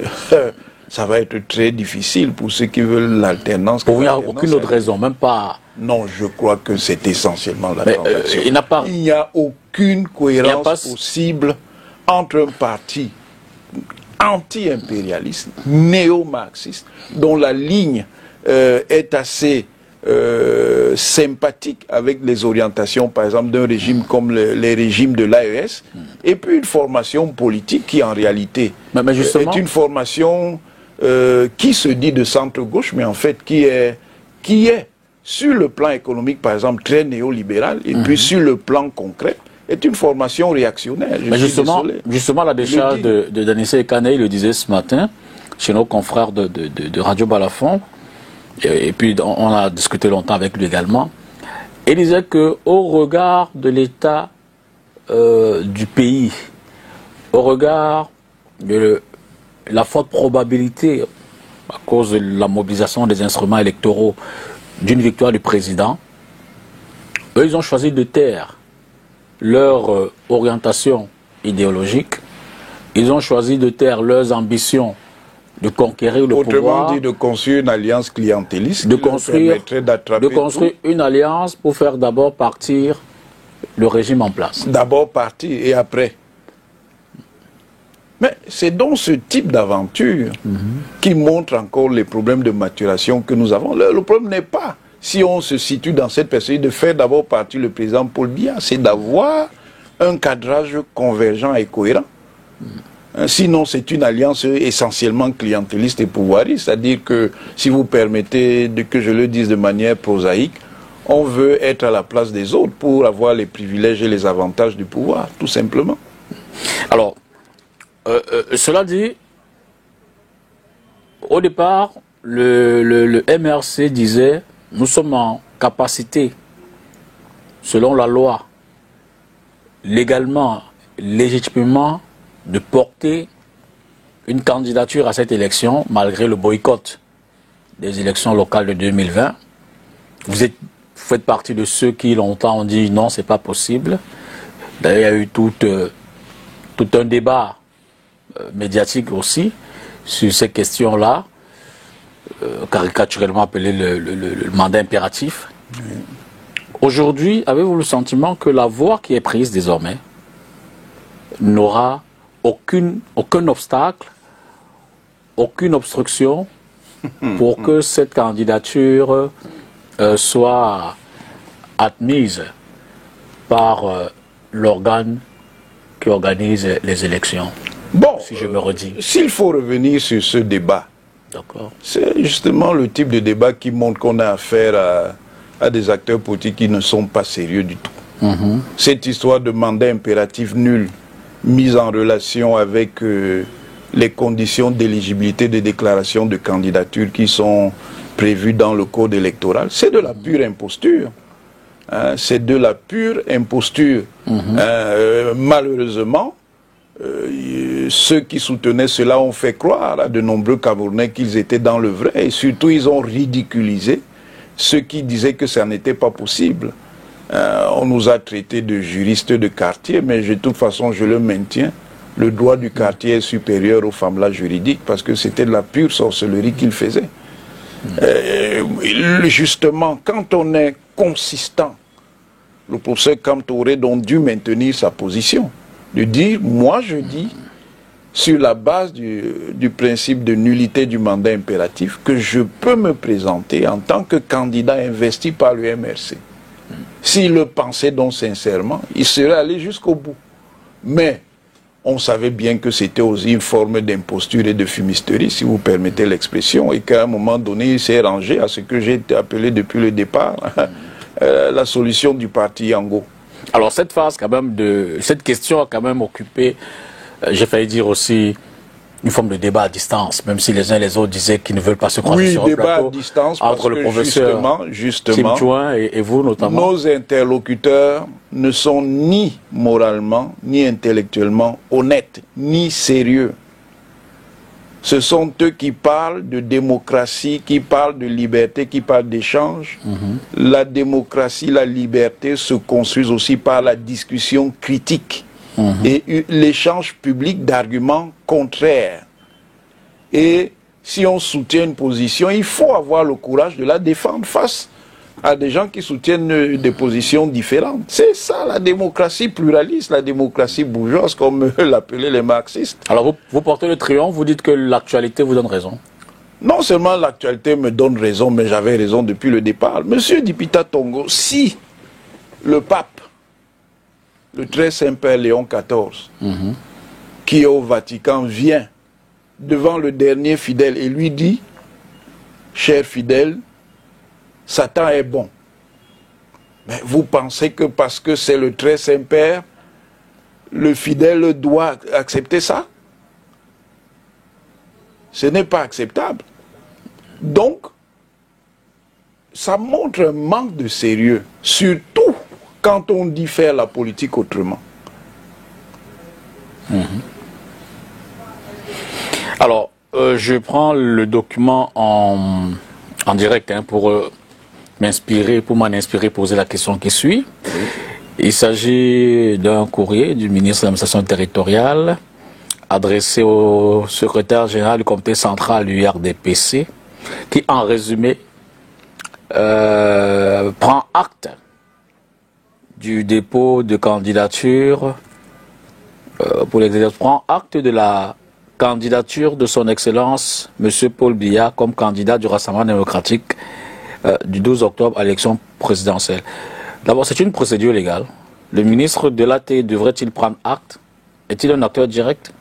ça va être très difficile pour ceux qui veulent l'alternance. Pour vous, il n'y a aucune autre raison, même pas... Non, je crois que c'est essentiellement la transaction. Il n'y a aucune cohérence possible entre un parti anti-impérialiste, néo-marxiste, dont la ligne est assez sympathique avec les orientations, par exemple, d'un régime comme les régimes de l'AES, et puis une formation politique qui, en réalité, est une formation qui se dit de centre-gauche, mais en fait qui est sur le plan économique, par exemple, très néolibéral, et puis sur le plan concret, est une formation réactionnaire. Mais justement, la décharge d'Anissé Ekane, il le disait ce matin, chez nos confrères de Radio Balafon, et puis on a discuté longtemps avec lui également. Il disait qu'au regard de l'état du pays, au regard de la forte probabilité, à cause de la mobilisation des instruments électoraux, d'une victoire du président, eux, ils ont choisi de taire leur orientation idéologique, ils ont choisi de taire leurs ambitions de conquérir le pouvoir. Autrement dit, de construire une alliance clientéliste de construire une alliance pour faire d'abord partir le régime en place. D'abord partir et après. Mais c'est donc ce type d'aventure qui montre encore les problèmes de maturation que nous avons. Le problème n'est pas, si on se situe dans cette perspective, de faire d'abord partir le président Paul Biya, c'est d'avoir un cadrage convergent et cohérent. Sinon, c'est une alliance essentiellement clientéliste et pouvoiriste. C'est-à-dire que, si vous permettez que je le dise de manière prosaïque, on veut être à la place des autres pour avoir les privilèges et les avantages du pouvoir, tout simplement. Alors, cela dit, au départ, le MRC disait, nous sommes en capacité, selon la loi, légalement, légitimement, de porter une candidature à cette élection, malgré le boycott des élections locales de 2020. Vous faites partie de ceux qui longtemps ont dit non, c'est pas possible. D'ailleurs, il y a eu tout un débat médiatique aussi sur ces questions-là, caricaturellement appelé le mandat impératif. Oui. Aujourd'hui, avez-vous le sentiment que la voie qui est prise désormais n'aura aucun obstacle, aucune obstruction pour que cette candidature soit admise par l'organe qui organise les élections? Bon, si je me redis. S'il faut revenir sur ce débat, c'est justement le type de débat qui montre qu'on a affaire à des acteurs politiques qui ne sont pas sérieux du tout. Cette histoire de mandat impératif nul, mise en relation avec les conditions d'éligibilité des déclarations de candidature qui sont prévues dans le code électoral, c'est de la pure imposture. C'est de la pure imposture. Malheureusement, ceux qui soutenaient cela ont fait croire à de nombreux Camerounais qu'ils étaient dans le vrai, et surtout ils ont ridiculisé ceux qui disaient que ça n'était pas possible. On nous a traités de juristes de quartier, mais de toute façon je le maintiens, le droit du quartier est supérieur au femmelage juridique, parce que c'était de la pure sorcellerie qu'ils faisaient. Justement, quand on est consistant, le professeur Kamto aurait donc dû maintenir sa position, de dire, moi je dis, sur la base du principe de nullité du mandat impératif, que je peux me présenter en tant que candidat investi par le MRC. S'il le pensait donc sincèrement, il serait allé jusqu'au bout. Mais on savait bien que c'était aussi une forme d'imposture et de fumisterie, si vous permettez l'expression, et qu'à un moment donné, il s'est rangé à ce que j'ai appelé depuis le départ la solution du parti Yango. Alors cette phase quand même cette question a quand même occupé, j'ai failli dire aussi, une forme de débat à distance, même si les uns et les autres disaient qu'ils ne veulent pas se croiser sur un plateau. Oui, débat à distance, entre le professeur justement, Tim Chouin et vous notamment. Nos interlocuteurs ne sont ni moralement, ni intellectuellement honnêtes, ni sérieux. Ce sont eux qui parlent de démocratie, qui parlent de liberté, qui parlent d'échange. La démocratie, la liberté se construisent aussi par la discussion critique. Et l'échange public d'arguments contraires. Et si on soutient une position, il faut avoir le courage de la défendre face à des gens qui soutiennent des positions différentes. C'est ça la démocratie pluraliste, la démocratie bourgeoise, comme l'appelaient les marxistes. Alors vous portez le triomphe, vous dites que l'actualité vous donne raison. Non seulement l'actualité me donne raison, mais j'avais raison depuis le départ. Monsieur Dipita Tongo, si le pape, le très Saint-Père Léon XIV, qui est au Vatican, vient devant le dernier fidèle et lui dit, cher fidèle, Satan est bon. Mais vous pensez que parce que c'est le très Saint-Père, le fidèle doit accepter ça? Ce n'est pas acceptable. Donc, ça montre un manque de sérieux, surtout quand on dit faire la politique autrement. Alors, je prends le document en direct pour m'inspirer, pour m'en inspirer, poser la question qui suit. Oui. Il s'agit d'un courrier du ministre de l'administration territoriale adressé au secrétaire général du comité central du RDPC qui, en résumé, prend acte du dépôt de candidature pour l'exercice, prend acte de la candidature de son Excellence M. Paul Biya comme candidat du Rassemblement démocratique du 12 octobre à l'élection présidentielle. D'abord, c'est une procédure légale. Le ministre de l'AT devrait-il prendre acte? Est-il un acteur direct?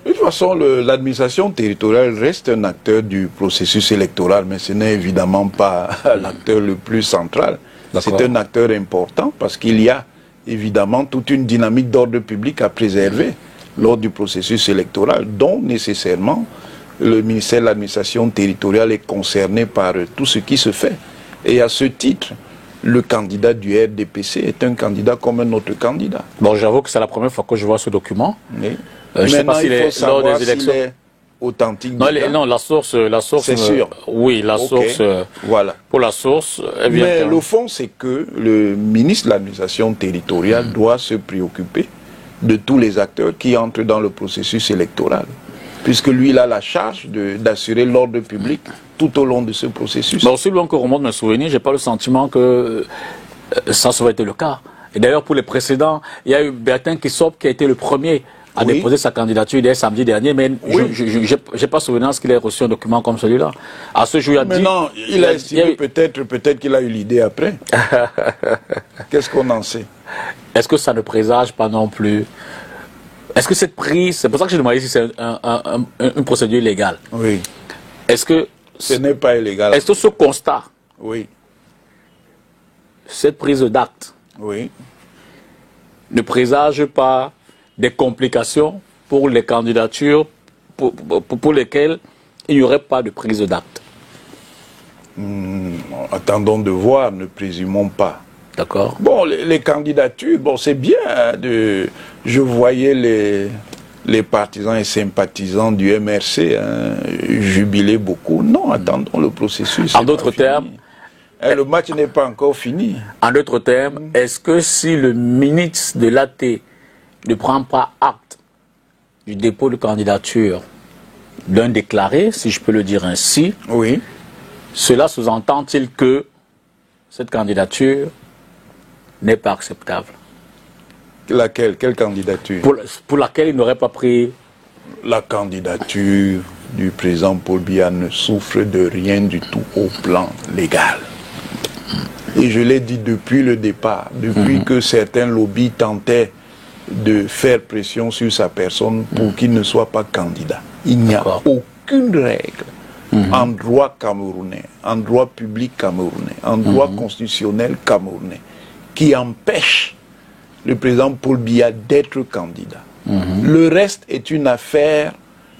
De toute façon, l'administration territoriale reste un acteur du processus électoral, mais ce n'est évidemment pas l'acteur le plus central. C'est un acteur important parce qu'il y a évidemment toute une dynamique d'ordre public à préserver lors du processus électoral, dont nécessairement le ministère de l'administration territoriale est concerné par tout ce qui se fait. Et à ce titre, le candidat du RDPC est un candidat comme un autre candidat. Bon, j'avoue que c'est la première fois que je vois ce document. Oui. Je sais pas s'il est lors des élections. Est authentique. Non, la source. C'est sûr. Oui, la source. Voilà. Pour la source. Mais le fond, c'est que le ministre de l'administration territoriale doit se préoccuper de tous les acteurs qui entrent dans le processus électoral, puisque lui, il a la charge d'assurer l'ordre public tout au long de ce processus. Bon, aussi loin que remonte mes souvenirs, j'ai pas le sentiment que ça aurait été le cas. Et d'ailleurs, pour les précédents, il y a eu Bertin Kissop qui a été le premier à déposer sa candidature dès samedi dernier, mais je n'ai pas souvenir qu'il ait reçu un document comme celui-là. À ce jour, il a dit... Non, il a estimé peut-être qu'il a eu l'idée après. Qu'est-ce qu'on en sait? Est-ce que ça ne présage pas non plus? Est-ce que cette prise, c'est pour ça que je demandais si c'est une procédure légale. Oui. Est-ce que... Ce n'est pas illégal. Est-ce que ce constat, oui, cette prise d'acte, oui, ne présage pas des complications pour les candidatures pour lesquelles il n'y aurait pas de prise d'acte? Attendons de voir, ne présumons pas. D'accord. Bon, les candidatures, bon, c'est bien. Je voyais les partisans et sympathisants du MRC jubiler beaucoup. Non, attendons le processus. En d'autres termes, le match n'est pas encore fini. En d'autres termes, est-ce que si le ministre de l'AT ne prend pas acte du dépôt de candidature d'un déclaré, si je peux le dire ainsi, oui, cela sous-entend-il que cette candidature n'est pas acceptable? Laquelle? Quelle candidature? Pour laquelle il n'aurait pas pris... La candidature du président Paul Biya ne souffre de rien du tout au plan légal. Et je l'ai dit depuis le départ, depuis que certains lobbies tentaient de faire pression sur sa personne pour qu'il ne soit pas candidat. Il n'y a aucune règle en droit camerounais, en droit public camerounais, en droit constitutionnel camerounais qui empêche le président Paul Biya d'être candidat. Le reste est une affaire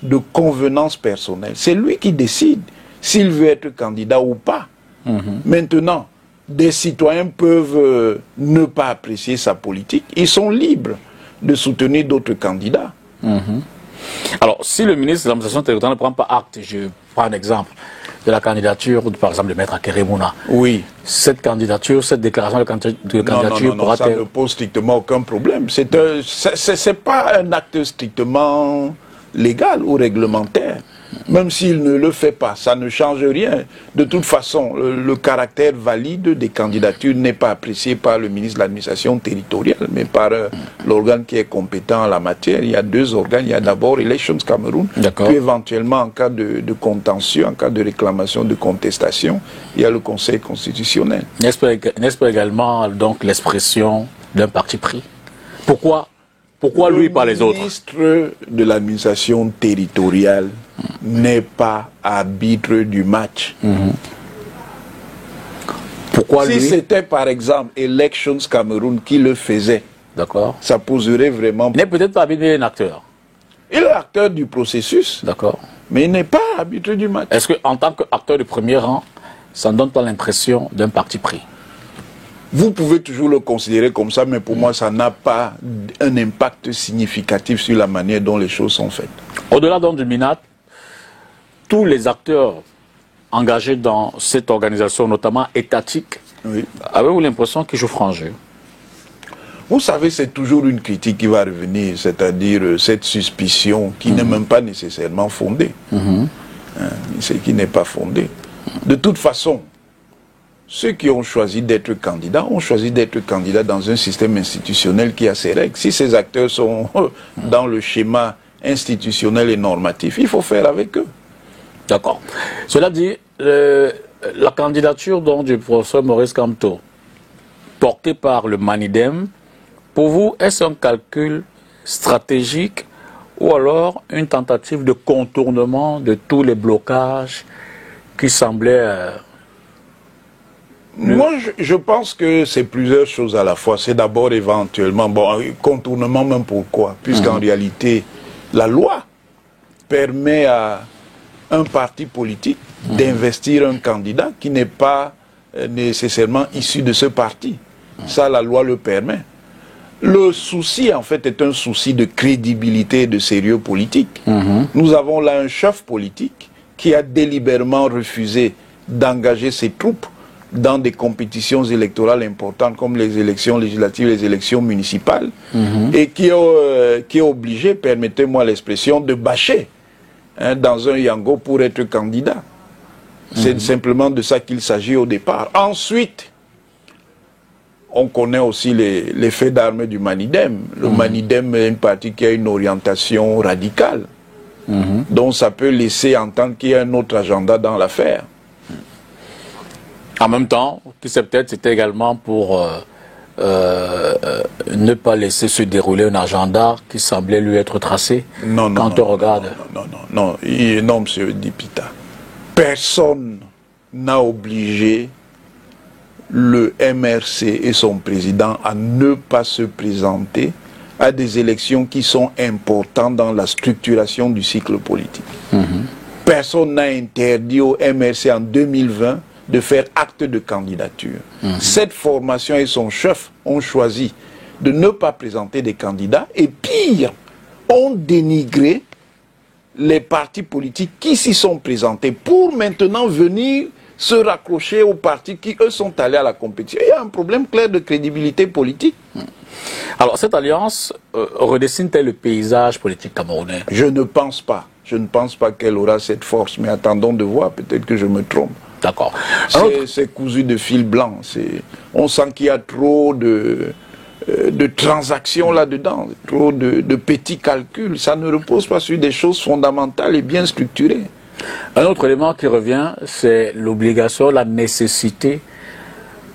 de convenance personnelle. C'est lui qui décide s'il veut être candidat ou pas. Maintenant, des citoyens peuvent ne pas apprécier sa politique. Ils sont libres de soutenir d'autres candidats. Alors, si le ministre de l'administration territoriale ne prend pas acte, je prends un exemple de la candidature, par exemple, de Maître Akeremouna. Oui. Cette candidature, cette déclaration de candidature non, ça ne pose strictement aucun problème. C'est pas un acte strictement légal ou réglementaire. Même s'il ne le fait pas, ça ne change rien. De toute façon, le caractère valide des candidatures n'est pas apprécié par le ministre de l'administration territoriale, mais par l'organe qui est compétent en la matière. Il y a deux organes. Il y a d'abord Elections Cameroun, puis éventuellement, en cas de contentieux, en cas de réclamation, de contestation, il y a le Conseil constitutionnel. N'est-ce pas également donc l'expression d'un parti pris? Pourquoi lui pas les autres? Le ministre de l'administration territoriale n'est pas arbitre du match. Pourquoi lui? Si c'était par exemple Elections Cameroun qui le faisait, ça poserait vraiment... Il n'est peut-être pas arbitre, mais un acteur. Il est acteur du processus. D'accord. Mais il n'est pas arbitre du match. Est-ce qu'en tant qu'acteur de premier rang, ça ne donne pas l'impression d'un parti pris? Vous pouvez toujours le considérer comme ça, mais pour moi, ça n'a pas un impact significatif sur la manière dont les choses sont faites. Au-delà du MINAT, tous les acteurs engagés dans cette organisation, notamment étatique, oui. Avez-vous l'impression qu'ils jouent franc jeu? Vous savez, c'est toujours une critique qui va revenir, c'est-à-dire cette suspicion qui n'est même pas nécessairement fondée. C'est qui n'est pas fondée. De toute façon, ceux qui ont choisi d'être candidats ont choisi d'être candidats dans un système institutionnel qui a ses règles. Si ces acteurs sont dans le schéma institutionnel et normatif, il faut faire avec eux. D'accord. Cela dit, la candidature donc, du professeur Maurice Kamto, portée par le Manidem, pour vous, est-ce un calcul stratégique ou alors une tentative de contournement de tous les blocages qui semblaient... Moi, je pense que c'est plusieurs choses à la fois. C'est d'abord éventuellement, bon, contournement même pourquoi? Puisqu'en réalité, la loi permet à un parti politique d'investir un candidat qui n'est pas nécessairement issu de ce parti. Ça, la loi le permet. Le souci, en fait, est un souci de crédibilité et de sérieux politique. Nous avons là un chef politique qui a délibérément refusé d'engager ses troupes dans des compétitions électorales importantes comme les élections législatives, les élections municipales, et qui est obligé, permettez-moi l'expression, de bâcher dans un yango pour être candidat. C'est simplement de ça qu'il s'agit au départ. Ensuite, on connaît aussi les faits d'armes du Manidem. Le Manidem est une partie qui a une orientation radicale, donc ça peut laisser entendre qu'il y a un autre agenda dans l'affaire. En même temps, qui sait peut-être c'était également pour ne pas laisser se dérouler un agenda qui semblait lui être tracé. Quand on regarde. Non, monsieur Dipita. Personne n'a obligé le MRC et son président à ne pas se présenter à des élections qui sont importantes dans la structuration du cycle politique. Personne n'a interdit au MRC en 2020 de faire acte de candidature. Cette formation et son chef ont choisi de ne pas présenter des candidats et pire, ont dénigré les partis politiques qui s'y sont présentés pour maintenant venir se raccrocher aux partis qui, eux, sont allés à la compétition. Il y a un problème clair de crédibilité politique. Alors, cette alliance redessine-t-elle le paysage politique camerounais? Je ne pense pas. Je ne pense pas qu'elle aura cette force, mais attendons de voir, peut-être que je me trompe. D'accord. C'est cousu de fil blanc. On sent qu'il y a trop de transactions là-dedans, trop de petits calculs. Ça ne repose pas sur des choses fondamentales et bien structurées. Un autre élément qui revient, c'est l'obligation, la nécessité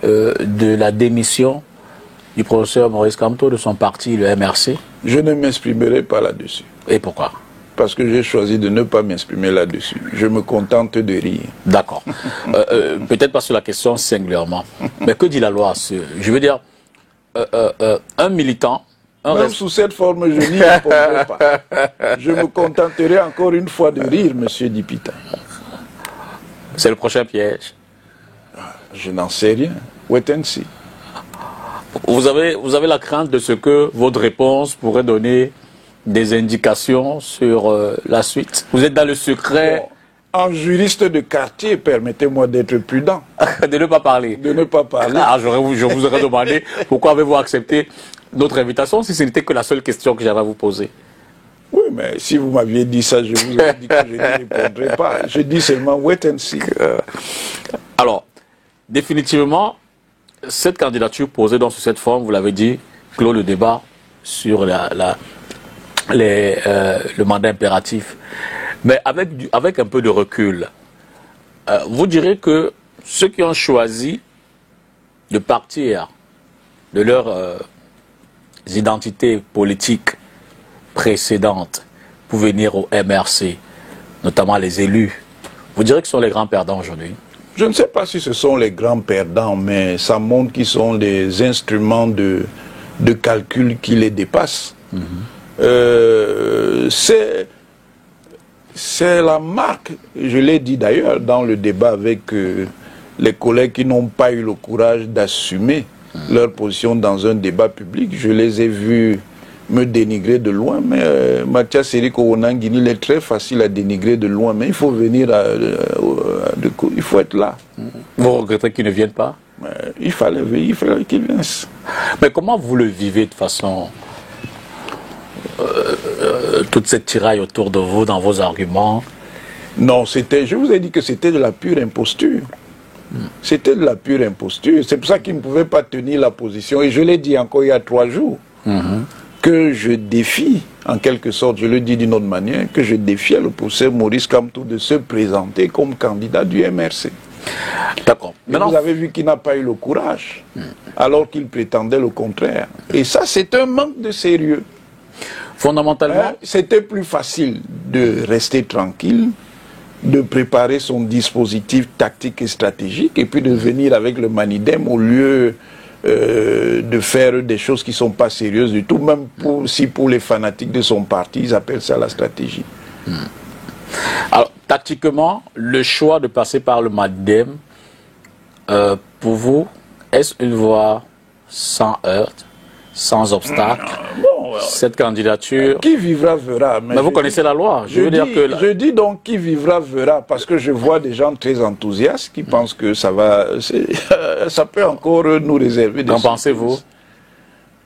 de la démission du professeur Maurice Kamto de son parti, le MRC. Je ne m'exprimerai pas là-dessus. Et pourquoi? Parce que j'ai choisi de ne pas m'exprimer là-dessus. Je me contente de rire. D'accord. Peut-être pas sur la question singulièrement. Mais que dit la loi? Je veux dire, un militant... Même sous cette forme, je n'y répondrai pas. Je me contenterai encore une fois de rire, monsieur Dipita. C'est le prochain piège. Je n'en sais rien. Wait and see. Vous avez la crainte de ce que votre réponse pourrait donner des indications sur la suite? Vous êtes dans le secret? Bon, en juriste de quartier, permettez-moi d'être prudent. De ne pas parler. De ne pas parler. Ah, je vous aurais demandé pourquoi avez-vous accepté notre invitation si ce n'était que la seule question que j'avais à vous poser. Oui, mais si vous m'aviez dit ça, je vous aurais dit que je ne répondrais pas. Je dis seulement wait and see. Alors, définitivement, cette candidature posée dans cette forme, vous l'avez dit, clôt le débat sur le mandat impératif. Mais avec un peu de recul, vous direz que ceux qui ont choisi de partir de leur identité politique précédente pour venir au MRC, notamment les élus, vous direz que ce sont les grands perdants aujourd'hui? Je ne sais pas si ce sont les grands perdants, mais ça montre qu'ils sont des instruments de calcul qui les dépassent. c'est la marque, je l'ai dit d'ailleurs dans le débat avec les collègues qui n'ont pas eu le courage d'assumer leur position dans un débat public. Je les ai vus me dénigrer de loin, mais Mathias Eriko Onangini, il est très facile à dénigrer de loin, mais il faut venir, il faut être là. Vous regrettez qu'ils ne viennent pas? Il fallait qu'ils viennent. Mais comment vous le vivez de façon... toute cette tiraille autour de vous, dans vos arguments? Non, je vous ai dit que c'était de la pure imposture. C'était de la pure imposture. C'est pour ça qu'ils ne pouvaient pas tenir la position. Et je l'ai dit encore il y a 3 jours, que je défie, en quelque sorte, je le dis d'une autre manière, que je défiais le professeur Maurice Kamto de se présenter comme candidat du MRC. D'accord. Vous avez vu qu'il n'a pas eu le courage, alors qu'il prétendait le contraire. Et ça, c'est un manque de sérieux. Fondamentalement, c'était plus facile de rester tranquille, de préparer son dispositif tactique et stratégique, et puis de venir avec le Manidem au lieu de faire des choses qui ne sont pas sérieuses du tout, même si pour les fanatiques de son parti, ils appellent ça la stratégie. Alors, tactiquement, le choix de passer par le Manidem, pour vous, est-ce une voie sans heurts, sans obstacle? Cette candidature... Qui vivra verra. Mais vous connaissez la loi. Je dis donc qui vivra verra, parce que je vois des gens très enthousiastes qui pensent que ça va... ça peut encore nous réserver des surprises. Qu'en pensez-vous?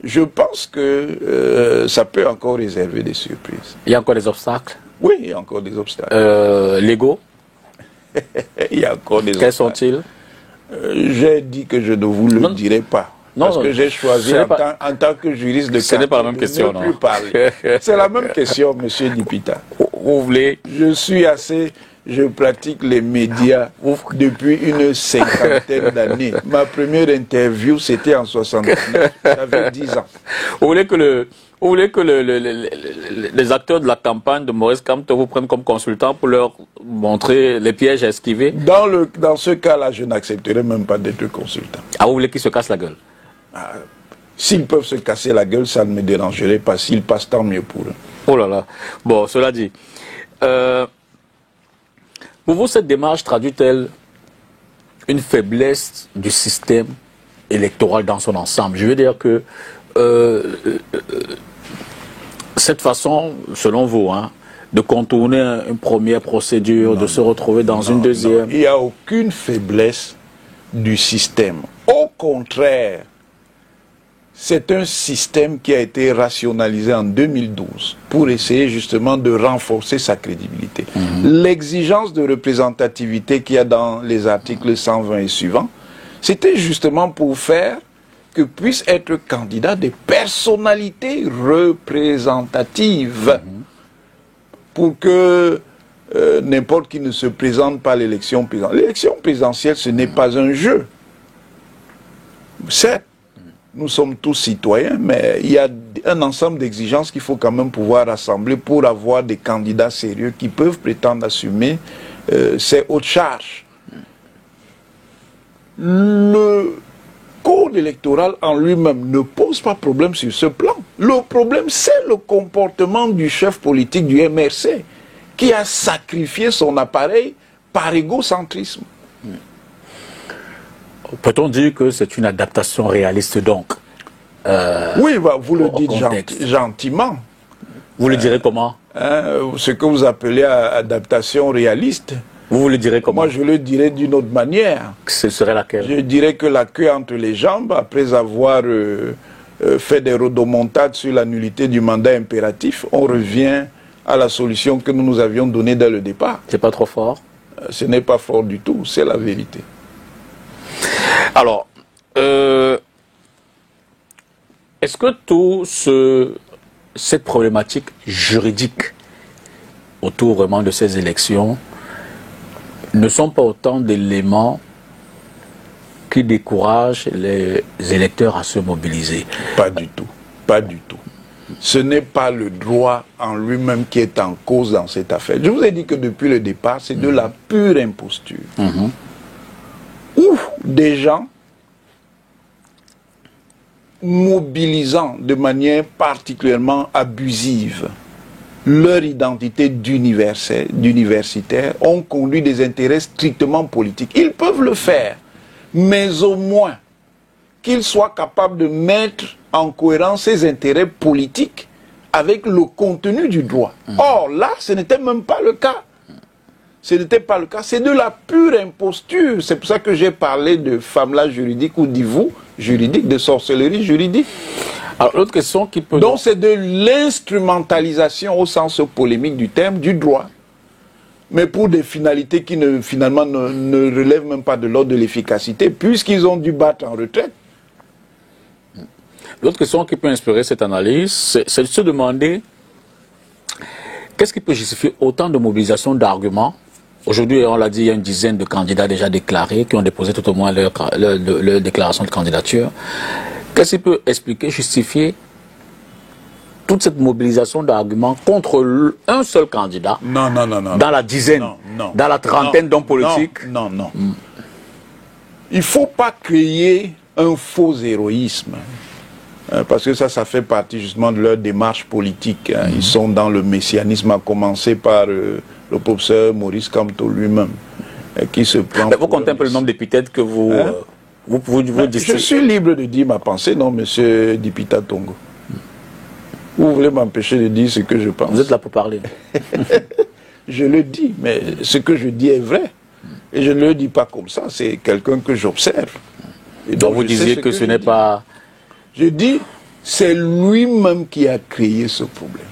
Je pense que ça peut encore réserver des surprises. Il y a encore des obstacles? Oui, il y a encore des obstacles. Légaux? Il y a encore des obstacles. Quels sont-ils? J'ai dit que je ne vous le dirai pas. Non, parce que j'ai choisi en tant que juriste de ce n'est pas la même question, non? Plus parler. C'est la même question, monsieur Nipita. Vous voulez? Je pratique les médias depuis une 50aine d'années. Ma première interview, c'était en 79. J'avais 10 ans. Vous voulez que les acteurs de la campagne de Maurice Kamto vous prennent comme consultant pour leur montrer les pièges à esquiver? Dans ce cas-là, je n'accepterai même pas d'être consultant. Ah, vous voulez qu'ils se cassent la gueule? S'ils peuvent se casser la gueule, ça ne me dérangerait pas. S'ils passent, tant mieux pour eux. Oh là là. Bon, cela dit, pour vous, cette démarche traduit-elle une faiblesse du système électoral dans son ensemble? Je veux dire que cette façon, selon vous, de contourner une première procédure, de se retrouver dans une deuxième... Il n'y a aucune faiblesse du système. Au contraire, c'est un système qui a été rationalisé en 2012 pour essayer justement de renforcer sa crédibilité. L'exigence de représentativité qu'il y a dans les articles 120 et suivants, c'était justement pour faire que puissent être candidats des personnalités représentatives pour que n'importe qui ne se présente pas à l'élection présidentielle. L'élection présidentielle, ce n'est pas un jeu. Certes, nous sommes tous citoyens, mais il y a un ensemble d'exigences qu'il faut quand même pouvoir rassembler pour avoir des candidats sérieux qui peuvent prétendre assumer ces hautes charges. Le code électoral en lui-même ne pose pas problème sur ce plan. Le problème, c'est le comportement du chef politique du MRC qui a sacrifié son appareil par égocentrisme. Peut-on dire que c'est une adaptation réaliste donc oui, vous le dites gentiment. Vous le direz comment? Ce que vous appelez adaptation réaliste. Vous le direz comment? Moi, je le dirais d'une autre manière. Ce serait laquelle? Je dirais que la queue entre les jambes, après avoir fait des rodomontades sur la nullité du mandat impératif, on revient à la solution que nous avions donnée dès le départ. C'est pas trop fort? Ce n'est pas fort du tout, c'est la vérité. Alors, est-ce que cette problématique juridique autour vraiment de ces élections ne sont pas autant d'éléments qui découragent les électeurs à se mobiliser? Pas du tout, pas du tout. Ce n'est pas le droit en lui-même qui est en cause dans cette affaire. Je vous ai dit que depuis le départ, c'est de la pure imposture. Ou des gens mobilisant de manière particulièrement abusive leur identité d'universitaire ont conduit des intérêts strictement politiques. Ils peuvent le faire, mais au moins qu'ils soient capables de mettre en cohérence ces intérêts politiques avec le contenu du droit. Or, là, ce n'était même pas le cas. Ce n'était pas le cas. C'est de la pure imposture. C'est pour ça que j'ai parlé de femmelage juridique ou d'ivou juridique, de sorcellerie juridique. Alors, l'autre question qui peut... Donc, c'est de l'instrumentalisation au sens polémique du terme, du droit. Mais pour des finalités qui finalement ne relèvent même pas de l'ordre de l'efficacité, puisqu'ils ont dû battre en retraite. L'autre question qui peut inspirer cette analyse, c'est de se demander qu'est-ce qui peut justifier autant de mobilisation d'arguments. Aujourd'hui, on l'a dit, il y a une dizaine de candidats déjà déclarés qui ont déposé tout au moins leur déclaration de candidature. Qu'est-ce qui peut expliquer, justifier toute cette mobilisation d'arguments contre un seul candidat dans la dizaine, dans la trentaine d'hommes politiques? Non. Il ne faut pas créer un faux héroïsme. Parce que ça fait partie justement de leur démarche politique. Ils sont dans le messianisme, à commencer par le professeur Maurice Kamto lui-même, qui se prend... Vous comptez un peu le nombre d'épithètes que vous... vous dites... Je suis libre de dire ma pensée, non, monsieur Dipita Tongo. Vous voulez m'empêcher de dire ce que je pense? Vous êtes là pour parler. Je le dis, mais ce que je dis est vrai. Et je ne le dis pas comme ça, c'est quelqu'un que j'observe. Donc vous disiez que ce n'est pas... Je dis, c'est lui-même qui a créé ce problème.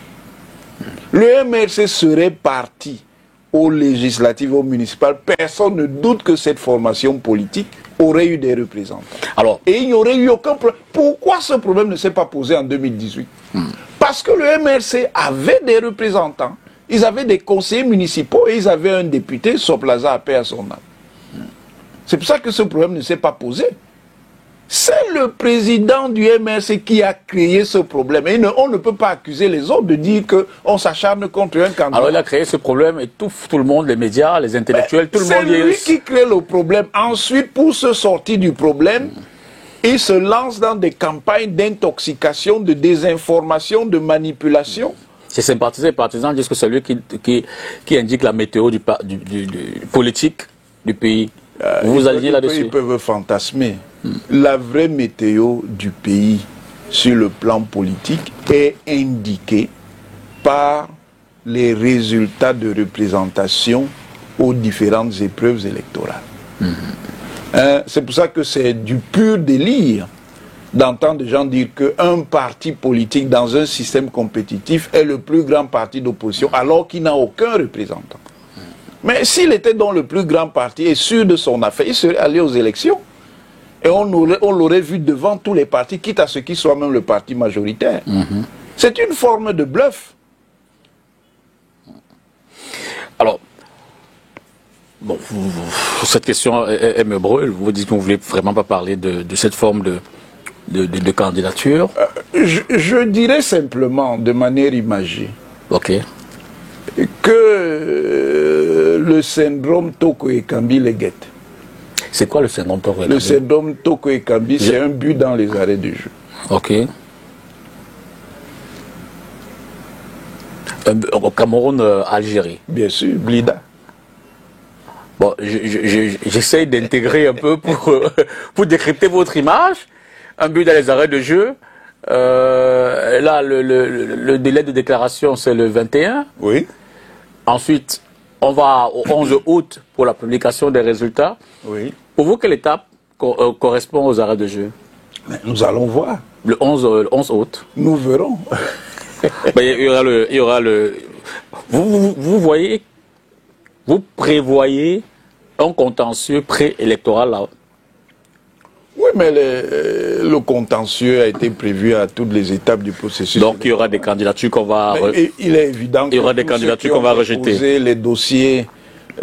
Le MRC serait parti aux législatives, aux municipales. Personne ne doute que cette formation politique aurait eu des représentants. Alors, et il n'y aurait eu aucun problème. Pourquoi ce problème ne s'est pas posé en 2018? Parce que le MRC avait des représentants. Ils avaient des conseillers municipaux et ils avaient un député, Soplaza, à paix à son âme. C'est pour ça que ce problème ne s'est pas posé. C'est le président du MRC qui a créé ce problème. Et on ne peut pas accuser les autres de dire qu'on s'acharne contre un candidat. Alors il a créé ce problème et tout le monde, les médias, les intellectuels, tout le monde... C'est lui qui crée le problème. Ensuite, pour se sortir du problème, il se lance dans des campagnes d'intoxication, de désinformation, de manipulation. Ses sympathisants et partisans disent que c'est lui qui indique la météo du politique du pays. Vous alliez là-dessus? Ils peuvent fantasmer. La vraie météo du pays sur le plan politique est indiquée par les résultats de représentation aux différentes épreuves électorales. C'est pour ça que c'est du pur délire d'entendre des gens dire qu'un parti politique dans un système compétitif est le plus grand parti d'opposition alors qu'il n'a aucun représentant. Mais s'il était dans le plus grand parti et sûr de son affaire, il serait allé aux élections. Et on l'aurait vu devant tous les partis, quitte à ce qu'il soit même le parti majoritaire. C'est une forme de bluff. Alors, bon, cette question elle me brûle. Vous dites que vous ne voulez vraiment pas parler de cette forme de candidature. Je dirais simplement, de manière imagée, que le syndrome Toko Ekambi les guette. C'est quoi le syndrome Toko Ekambi? Le syndrome Toko Ekambi, c'est un but dans les arrêts de jeu. Ok. Au Cameroun, Algérie. Bien sûr, Blida. Bon, j'essaye d'intégrer un peu pour décrypter votre image. Un but dans les arrêts de jeu. Là, le délai de déclaration, c'est le 21. Oui. Ensuite, on va au 11 août pour la publication des résultats. Oui. Pour vous, quelle étape correspond aux arrêts de jeu? Nous allons voir. Le 11 août. Nous verrons. Il y aura le... Vous voyez, vous prévoyez un contentieux préélectoral là? Oui, mais le contentieux a été prévu à toutes les étapes du processus. Donc il y aura des candidatures qu'on va... Il est évident qu'il y aura des candidatures qu'on va rejeter. Les dossiers,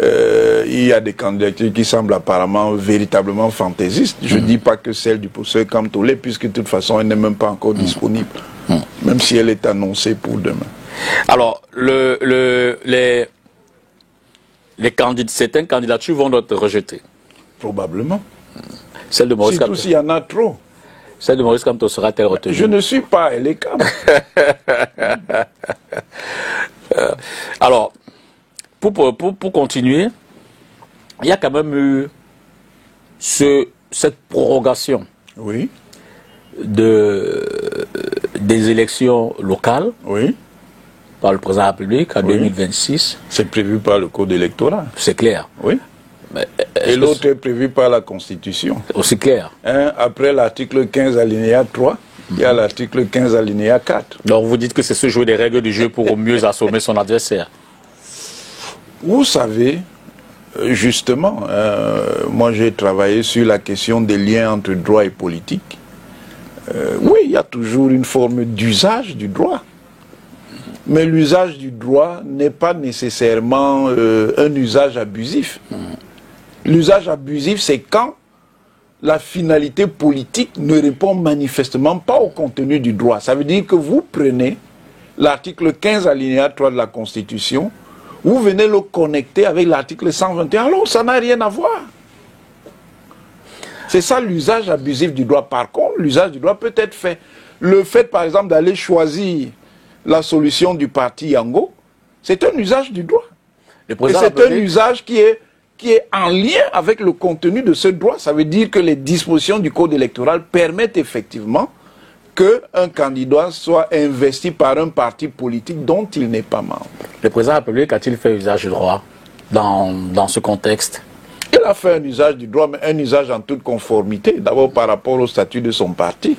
il y a des candidatures qui semblent apparemment véritablement fantaisistes. Je ne dis pas que celle du professeur Kamtolé, puisque de toute façon, elle n'est même pas encore disponible, même si elle est annoncée pour demain. Alors, certaines candidatures vont être rejetées. Probablement. Celle de Maurice Kamto. S'il y en a trop. Celle de Maurice Kamto sera-t-elle retenue? Je ne suis pas Elekam. Alors, pour continuer, il y a quand même eu cette prorogation des élections locales par le président de la République en 2026. C'est prévu par le code électoral. C'est clair. Oui. Mais et l'autre est prévu par la Constitution. Aussi clair. Après l'article 15 alinéa 3, il y a l'article 15 alinéa 4. Donc vous dites que c'est ce jeu des règles du jeu pour mieux assommer son adversaire. Vous savez, justement, moi j'ai travaillé sur la question des liens entre droit et politique. Oui, il y a toujours une forme d'usage du droit. Mais l'usage du droit n'est pas nécessairement un usage abusif. L'usage abusif, c'est quand la finalité politique ne répond manifestement pas au contenu du droit. Ça veut dire que vous prenez l'article 15 alinéa 3 de la Constitution, vous venez le connecter avec l'article 121, alors ça n'a rien à voir. C'est ça l'usage abusif du droit. Par contre, l'usage du droit peut être fait. Le fait, par exemple, d'aller choisir la solution du parti Yango, c'est un usage du droit. Et c'est un usage qui est en lien avec le contenu de ce droit. Ça veut dire que les dispositions du code électoral permettent effectivement qu'un candidat soit investi par un parti politique dont il n'est pas membre. Le président de la République a-t-il fait usage du droit dans ce contexte? Il a fait un usage du droit, mais un usage en toute conformité. D'abord par rapport au statut de son parti.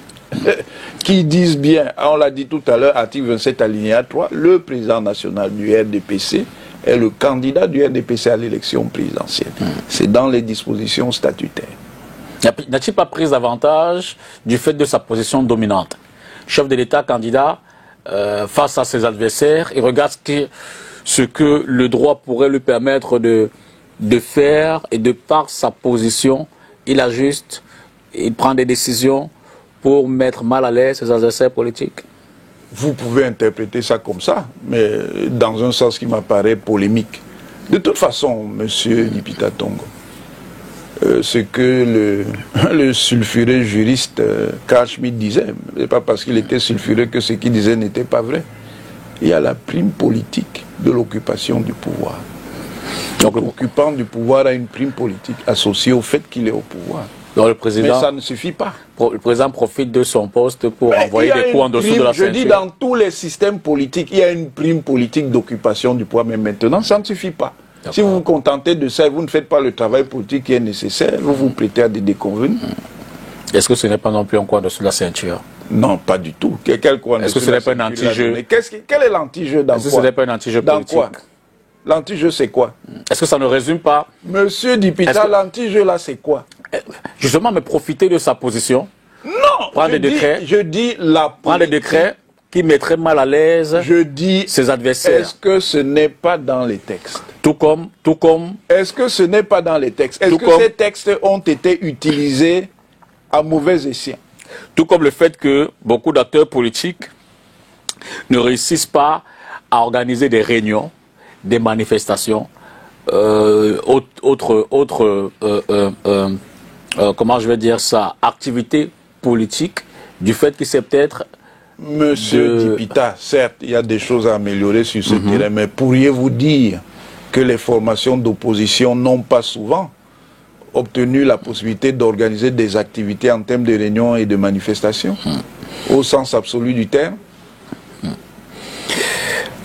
Qui disent bien, on l'a dit tout à l'heure, article 27 alinéa 3, le président national du RDPC est le candidat du RDPC à l'élection présidentielle. C'est dans les dispositions statutaires. N'a-t-il pas pris avantage du fait de sa position dominante? Chef de l'État, candidat, face à ses adversaires, il regarde ce que le droit pourrait lui permettre de faire, et de par sa position, il ajuste, il prend des décisions pour mettre mal à l'aise ses adversaires politiques. Vous pouvez interpréter ça comme ça, mais dans un sens qui m'apparaît polémique. De toute façon, monsieur Nipita Tongo, ce que le sulfureux juriste Carl Schmitt disait, ce n'est pas parce qu'il était sulfureux que ce qu'il disait n'était pas vrai. Il y a la prime politique de l'occupation du pouvoir. Donc l'occupant du pouvoir a une prime politique associée au fait qu'il est au pouvoir. Donc le président, mais ça ne suffit pas. Le président profite de son poste pour envoyer des coups en dessous de la ceinture. Je dis dans tous les systèmes politiques, il y a une prime politique d'occupation du pouvoir, mais maintenant ça ne suffit pas. Si vous vous contentez de ça, vous ne faites pas le travail politique qui est nécessaire, vous vous prêtez à des déconvenues. Est-ce que ce n'est pas non plus un coup en dessous de la ceinture? Non, pas du tout. Est-ce que ce n'est pas un anti-jeu? Quel est l'anti-jeu dans quoi? Est-ce que ce n'est pas un anti-jeu politique? Dans quoi? L'anti-jeu, c'est quoi? Est-ce que ça ne résume pas... Monsieur Dipita, l'anti-jeu, là, c'est quoi? Justement, mais profiter de sa position. Non! Prendre des décrets. Je dis la prendre des décrets qui mettraient mal à l'aise ses adversaires. Est-ce que ce n'est pas dans les textes? Tout comme... Est-ce que ce n'est pas dans les textes? Est-ce que ces textes ont été utilisés à mauvais escient? Tout comme le fait que beaucoup d'acteurs politiques ne réussissent pas à organiser des réunions, des manifestations, comment je vais dire ça, activités politiques, du fait que c'est peut-être... Monsieur Dipita, certes, il y a des choses à améliorer sur ce terrain, mais pourriez-vous dire que les formations d'opposition n'ont pas souvent obtenu la possibilité d'organiser des activités en termes de réunions et de manifestations, au sens absolu du terme?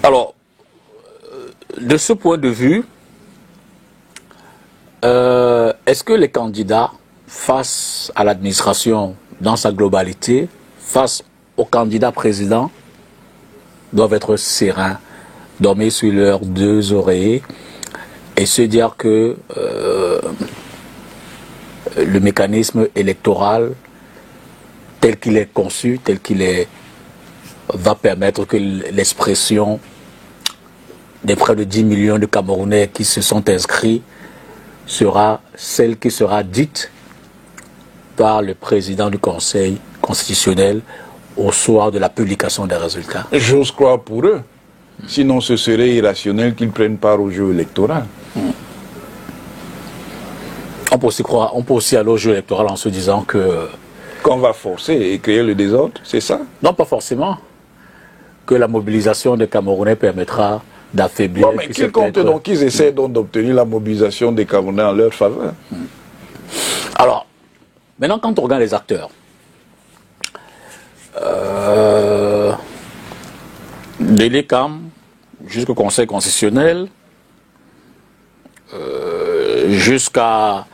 Alors, de ce point de vue, est-ce que les candidats, face à l'administration dans sa globalité, face au candidat président, doivent être sereins, dormir sur leurs deux oreillers et se dire que le mécanisme électoral tel qu'il est conçu, tel qu'il est, va permettre que l'expression des près de 10 millions de Camerounais qui se sont inscrits sera celle qui sera dite par le président du Conseil constitutionnel au soir de la publication des résultats. J'ose croire pour eux. Sinon, ce serait irrationnel qu'ils prennent part au jeu électoral. On peut aussi aller au jeu électoral en se disant que... Qu'on va forcer et créer le désordre, c'est ça? Non, pas forcément. Que la mobilisation des Camerounais permettra d'affaiblir. Mais qu'ils comptent donc, qu'ils essaient donc d'obtenir la mobilisation des Camerounais en leur faveur. Alors, maintenant, quand on regarde les acteurs, de l'ECAM jusqu'au Conseil constitutionnel, jusqu'à,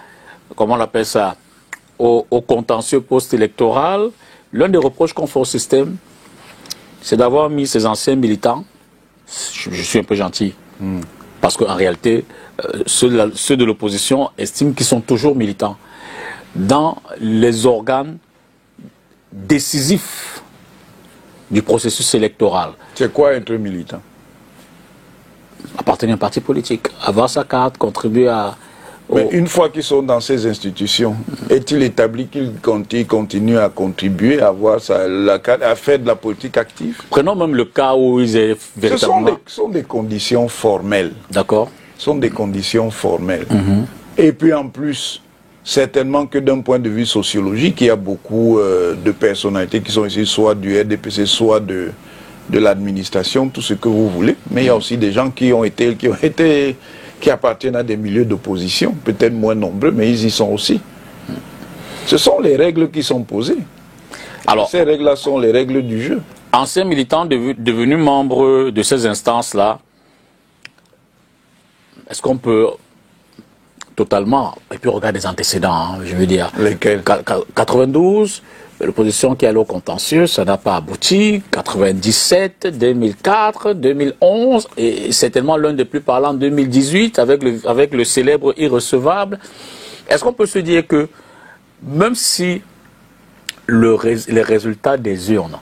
comment on appelle ça, au contentieux post-électoral, l'un des reproches qu'on fait au système, c'est d'avoir mis ces anciens militants, je suis un peu gentil, parce qu'en réalité, ceux de l'opposition estiment qu'ils sont toujours militants, dans les organes décisifs du processus électoral. C'est quoi être militant? Appartenir à un parti politique, avoir sa carte, contribuer à... Mais une fois qu'ils sont dans ces institutions, est-il établi qu'ils continuent à contribuer, à avoir la carte, à faire de la politique active? Prenons même le cas où ils aient véritablement... Ce sont des conditions formelles. D'accord. Ce sont des conditions formelles. Et puis en plus, certainement que d'un point de vue sociologique, il y a beaucoup de personnalités qui sont ici, soit du RDPC, soit de l'administration, tout ce que vous voulez. Mais il y a aussi des gens qui appartiennent à des milieux d'opposition, peut-être moins nombreux, mais ils y sont aussi. Ce sont les règles qui sont posées. Alors, ces règles-là sont les règles du jeu. Anciens militants devenus membres de ces instances-là, est-ce qu'on peut totalement, et puis regarder les antécédents, hein, je veux dire. Lesquels? 92, l'opposition qui allait au contentieux, ça n'a pas abouti. 97, 2004, 2011, et certainement l'un des plus parlants, 2018, avec le célèbre irrecevable. Est-ce qu'on peut se dire que, même si les résultats des urnes,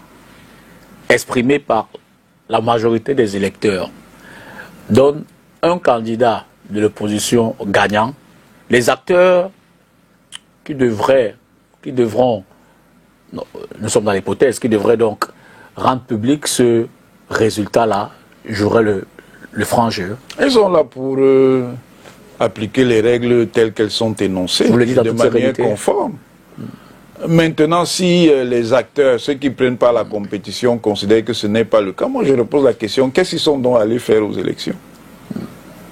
exprimés par la majorité des électeurs, donnent un candidat de l'opposition gagnant, les acteurs qui devront, nous sommes dans l'hypothèse, qui devraient donc rendre public ce résultat-là, joueraient le franc jeu. Ils sont là pour appliquer les règles telles qu'elles sont énoncées, de manière conforme. Maintenant, si les acteurs, ceux qui prennent pas la compétition, considèrent que ce n'est pas le cas, moi je repose la question, qu'est-ce qu'ils sont donc allés faire aux élections?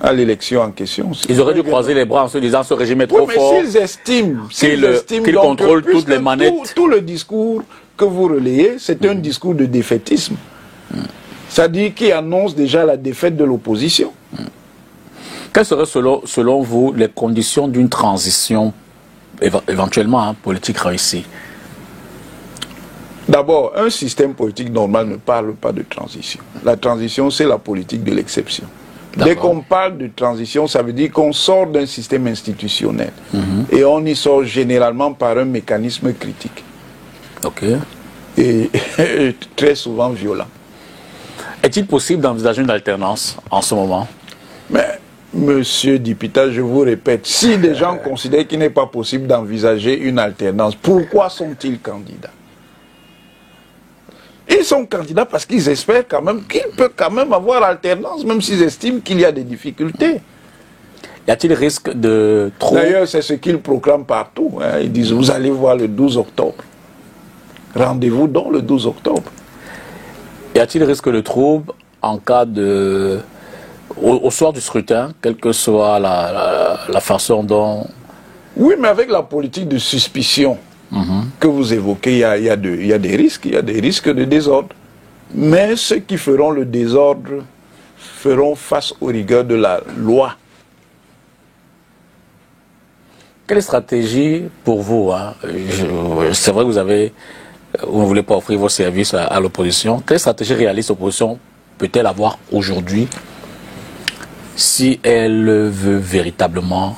À l'élection en question. Ils auraient dû croiser les bras en se disant ce régime est trop fort. Mais s'ils estiment qu'ils contrôlent toutes les manettes. Tout le discours que vous relayez, c'est un discours de défaitisme. C'est-à-dire qui annonce déjà la défaite de l'opposition. Quelles seraient selon vous les conditions d'une transition éventuellement politique réussie? D'abord, un système politique normal ne parle pas de transition. La transition, c'est la politique de l'exception. Dès qu'on parle de transition, ça veut dire qu'on sort d'un système institutionnel. Et on y sort généralement par un mécanisme critique. Ok. Et très souvent violent. Est-il possible d'envisager une alternance en ce moment? Mais, Monsieur Dipita, je vous répète, si des gens considèrent qu'il n'est pas possible d'envisager une alternance, pourquoi sont-ils candidats? Ils sont candidats parce qu'ils espèrent quand même qu'il peut quand même avoir alternance, même s'ils estiment qu'il y a des difficultés. Y a-t-il risque de trop... D'ailleurs, c'est ce qu'ils proclament partout. Hein. Ils disent, vous allez voir le 12 octobre. Rendez-vous donc le 12 octobre. Y a-t-il risque de trouble en cas de... Au soir du scrutin, quelle que soit la façon dont... Oui, mais avec la politique de suspicion que vous évoquez, il y a des risques de désordre. Mais ceux qui feront le désordre feront face aux rigueurs de la loi. Quelle stratégie pour vous, hein? C'est vrai que vous ne voulez pas offrir vos services à l'opposition. Quelle stratégie réaliste l'opposition peut-elle avoir aujourd'hui si elle veut véritablement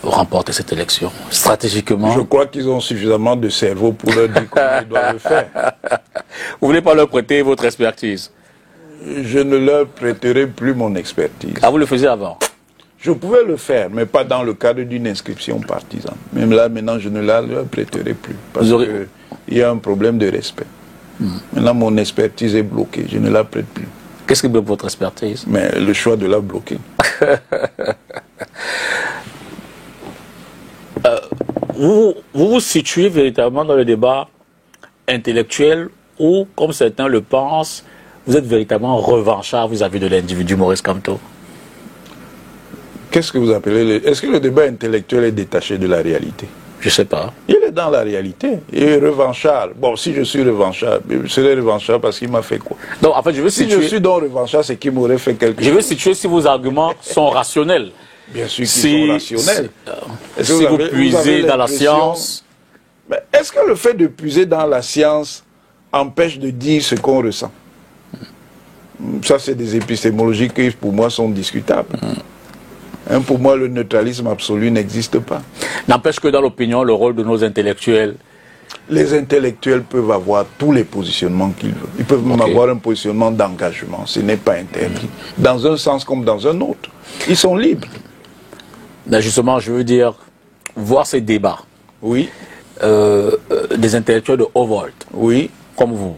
remporter cette élection, stratégiquement? Je crois qu'ils ont suffisamment de cerveau pour leur dire comment ils doivent le faire. Vous ne voulez pas leur prêter votre expertise? Je ne leur prêterai plus mon expertise. Ah, vous le faisiez avant? Je pouvais le faire, mais pas dans le cadre d'une inscription partisane. Même là, maintenant, je ne la leur prêterai plus. Parce qu'il y a un problème de respect. Maintenant, mon expertise est bloquée. Je ne la prête plus. Qu'est-ce qui bloque votre expertise? Mais le choix de la bloquer. Vous vous situez véritablement dans le débat intellectuel ou, comme certains le pensent, vous êtes véritablement revanchard vis-à-vis de l'individu Maurice Kamto? Qu'est-ce que vous appelez... Est-ce que le débat intellectuel est détaché de la réalité? Je ne sais pas. Il est dans la réalité. Il est revanchard. Bon, si je suis revanchard, je serai revanchard parce qu'il m'a fait quoi? Donc, en fait, je veux si je suis donc revanchard, c'est qu'il m'aurait fait quelque chose. Je veux situer si vos arguments sont rationnels. Bien sûr qu'ils sont rationnels. Si vous puisez dans la science... Est-ce que le fait de puiser dans la science empêche de dire ce qu'on ressent? Ça, c'est des épistémologies qui, pour moi, sont discutables. Pour moi, le neutralisme absolu n'existe pas. N'empêche que dans l'opinion, le rôle de nos intellectuels... Les intellectuels peuvent avoir tous les positionnements qu'ils veulent. Ils peuvent même avoir un positionnement d'engagement. Ce n'est pas interdit. Dans un sens comme dans un autre. Ils sont libres. Mais justement, je veux dire, voir ces débats. Oui. Des intellectuels de haut volt. Oui. Comme vous.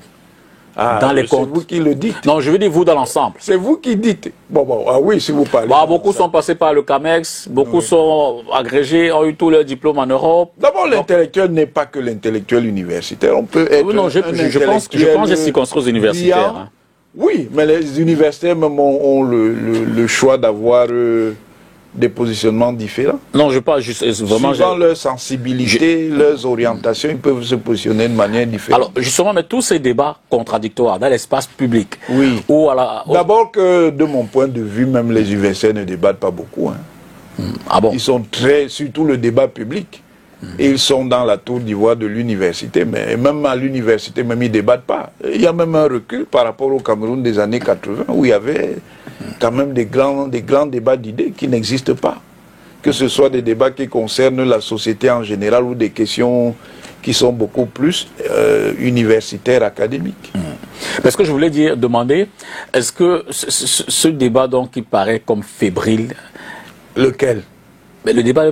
Ah, c'est vous qui le dites. Non, je veux dire vous dans l'ensemble. C'est vous qui dites. Bon, ah oui, si vous parlez. Beaucoup sont passés par le CAMEX, beaucoup sont agrégés, ont eu tous leurs diplômes en Europe. D'abord, l'intellectuel n'est pas que l'intellectuel universitaire. On peut être je pense que j'ai circonscrit aux universitaires. Hein. Oui, mais les universitaires même ont le choix d'avoir des positionnements différents. Non, je parle juste vraiment... Suivant leur sensibilité, leurs orientations, ils peuvent se positionner de manière différente. Alors, justement, mais tous ces débats contradictoires dans l'espace public... Oui. D'abord que, de mon point de vue, même les universitaires ne débattent pas beaucoup. Hein. Ah bon? Ils sont surtout le débat public. Et ils sont dans la tour d'ivoire de l'université, mais même à l'université, même ils ne débattent pas. Il y a même un recul par rapport au Cameroun des années 80, où il y avait quand même des grands débats d'idées qui n'existent pas. Que ce soit des débats qui concernent la société en général ou des questions qui sont beaucoup plus universitaires, académiques. Parce que je voulais demander, est-ce que ce débat donc qui paraît comme fébrile... Lequel? Mais le débat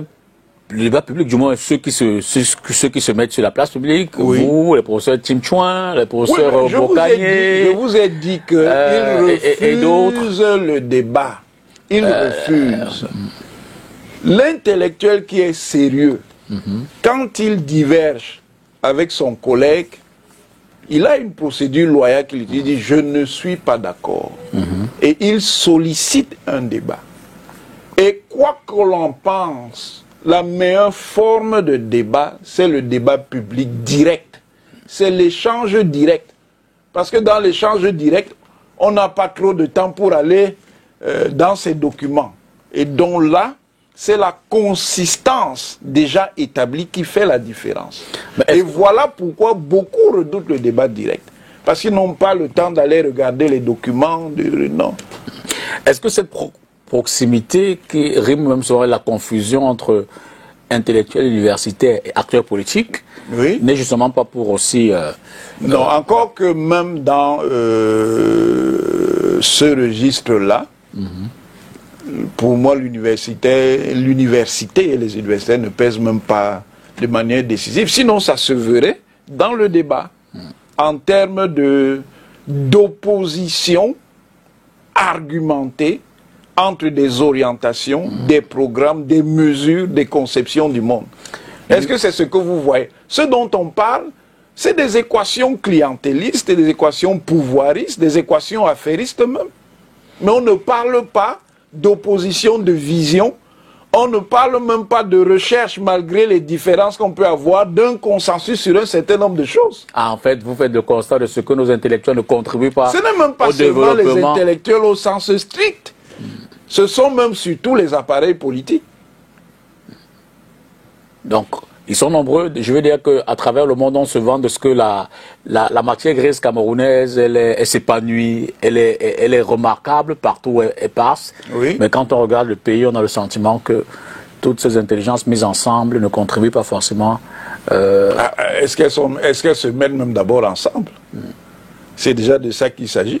public, du moins ceux qui se mettent sur la place publique, oui. Vous, les professeurs Tim Chouin, les professeurs Bocagné, je vous ai dit qu'ils refusent le débat. Ils refusent. L'intellectuel qui est sérieux, quand il diverge avec son collègue, il a une procédure loyale qui lui dit « je ne suis pas d'accord ». Et il sollicite un débat. Et quoi que l'on pense, la meilleure forme de débat, c'est le débat public direct. C'est l'échange direct. Parce que dans l'échange direct, on n'a pas trop de temps pour aller dans ces documents. Et donc là, c'est la consistance déjà établie qui fait la différence. Et voilà pourquoi beaucoup redoutent le débat direct. Parce qu'ils n'ont pas le temps d'aller regarder les documents. Non. Est-ce que cette proximité qui rime même sur la confusion entre intellectuels universitaires et acteurs politiques, oui, n'est justement pas pour aussi... non, encore que même dans ce registre-là, pour moi l'université et les universitaires ne pèsent même pas de manière décisive, sinon ça se verrait dans le débat, en termes d'opposition argumentée entre des orientations, des programmes, des mesures, des conceptions du monde. Est-ce que c'est ce que vous voyez? Ce dont on parle, c'est des équations clientélistes, des équations pouvoiristes, des équations affairistes même. Mais on ne parle pas d'opposition de vision, on ne parle même pas de recherche, malgré les différences qu'on peut avoir, d'un consensus sur un certain nombre de choses. Ah, en fait, vous faites le constat de ce que nos intellectuels ne contribuent pas au développement. Ce n'est même pas seulement les intellectuels au sens strict. Ce sont même surtout les appareils politiques. Donc, ils sont nombreux. Je veux dire qu'à travers le monde, on se vend de ce que la matière grise camerounaise, elle s'épanouit, elle est remarquable partout où elle passe. Oui. Mais quand on regarde le pays, on a le sentiment que toutes ces intelligences mises ensemble ne contribuent pas forcément... Est-ce qu'elles se mettent même d'abord ensemble? C'est déjà de ça qu'il s'agit.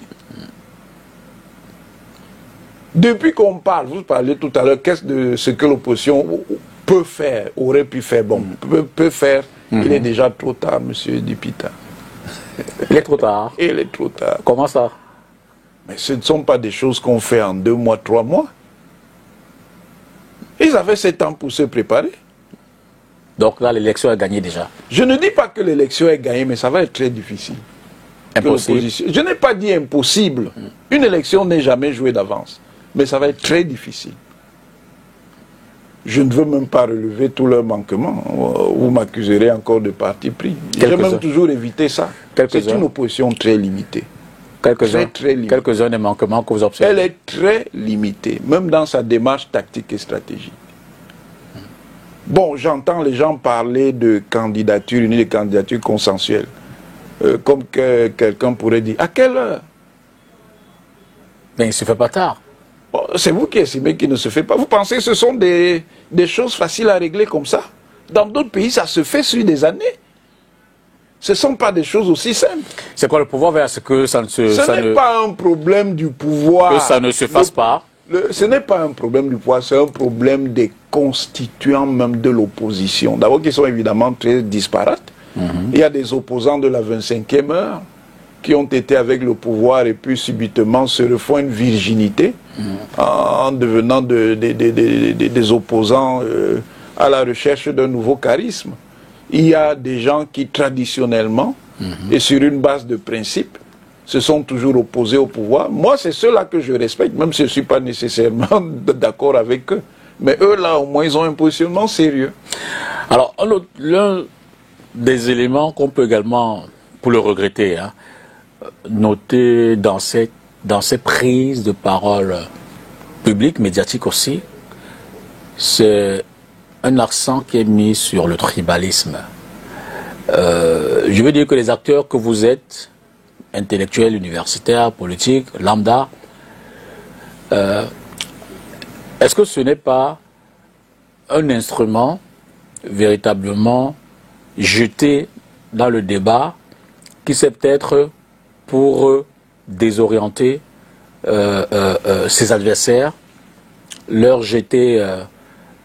Depuis qu'on parle, vous parlez tout à l'heure, qu'est-ce de ce que l'opposition peut faire, aurait pu faire, bon, peut faire, il est déjà trop tard, monsieur Dipita. Il est trop tard. Il est trop tard. Comment ça? Mais ce ne sont pas des choses qu'on fait en 2 mois, 3 mois. Ils avaient 7 ans pour se préparer. Donc là, l'élection est gagnée déjà. Je ne dis pas que l'élection est gagnée, mais ça va être très difficile. Impossible. Je n'ai pas dit impossible. Une élection n'est jamais jouée d'avance. Mais ça va être très difficile. Je ne veux même pas relever tous leurs manquements. Vous m'accuserez encore de parti pris. J'ai même toujours évité ça. C'est une opposition très limitée. Quelques-uns des manquements que vous observez. Elle est très limitée, même dans sa démarche tactique et stratégique. Bon, j'entends les gens parler de candidature unie, de candidature consensuelle. Comme que quelqu'un pourrait dire, à quelle heure? Mais il ne se fait pas tard. Bon, c'est vous qui estimez qu'il ne se fait pas. Vous pensez que ce sont des choses faciles à régler comme ça? Dans d'autres pays, ça se fait sur des années. Ce ne sont pas des choses aussi simples. C'est quoi le pouvoir vers ce que ça ne se... Ce n'est pas un problème du pouvoir. Que ça ne se fasse pas. Ce n'est pas un problème du pouvoir, c'est un problème des constituants même de l'opposition. D'abord, qui sont évidemment très disparates. Il y a des opposants de la 25e heure qui ont été avec le pouvoir et puis subitement se refont une virginité en devenant des opposants à la recherche d'un nouveau charisme. Il y a des gens qui traditionnellement et sur une base de principe se sont toujours opposés au pouvoir. Moi, c'est ceux-là que je respecte, même si je ne suis pas nécessairement d'accord avec eux. Mais eux, là, au moins, ils ont un positionnement sérieux. Alors, l'un des éléments qu'on peut également, pour le regretter, hein, noter dans ces prises de parole publiques, médiatiques aussi, c'est un accent qui est mis sur le tribalisme. Je veux dire que les acteurs que vous êtes, intellectuels, universitaires, politiques, lambda, est-ce que ce n'est pas un instrument véritablement jeté dans le débat qui sait peut-être pour désorienter ses adversaires, leur jeter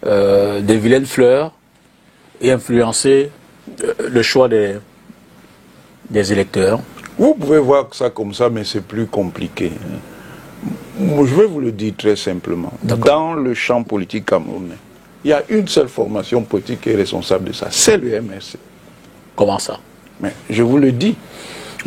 des vilaines fleurs et influencer le choix des électeurs? Vous pouvez voir ça comme ça, mais c'est plus compliqué. Je vais vous le dire très simplement. Dans le champ politique camerounais, il y a une seule formation politique qui est responsable de ça, c'est le MRC. Comment ça? Mais je vous le dis.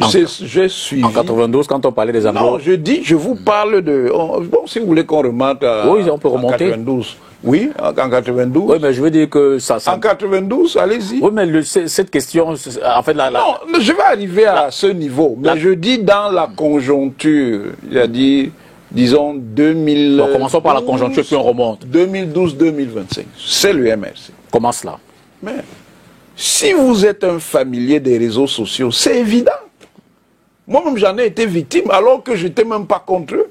J'ai suivi... En 92, quand on parlait des Anglo... Non, je vous parle de... Bon, si vous voulez qu'on remonte à... Oui, on peut remonter. En 92. Oui, en 92. Oui, mais je veux dire que ça... En 92, allez-y. Oui, mais cette question, en fait... Non, je vais arriver à ce niveau. Mais je dis dans la conjoncture, c'est-à-dire, disons, 2000... Bon, commençons par la conjoncture, puis on remonte. 2012-2025. C'est le MRC. Comment cela? Mais si vous êtes un familier des réseaux sociaux, c'est évident. Moi-même, j'en ai été victime, alors que je n'étais même pas contre eux.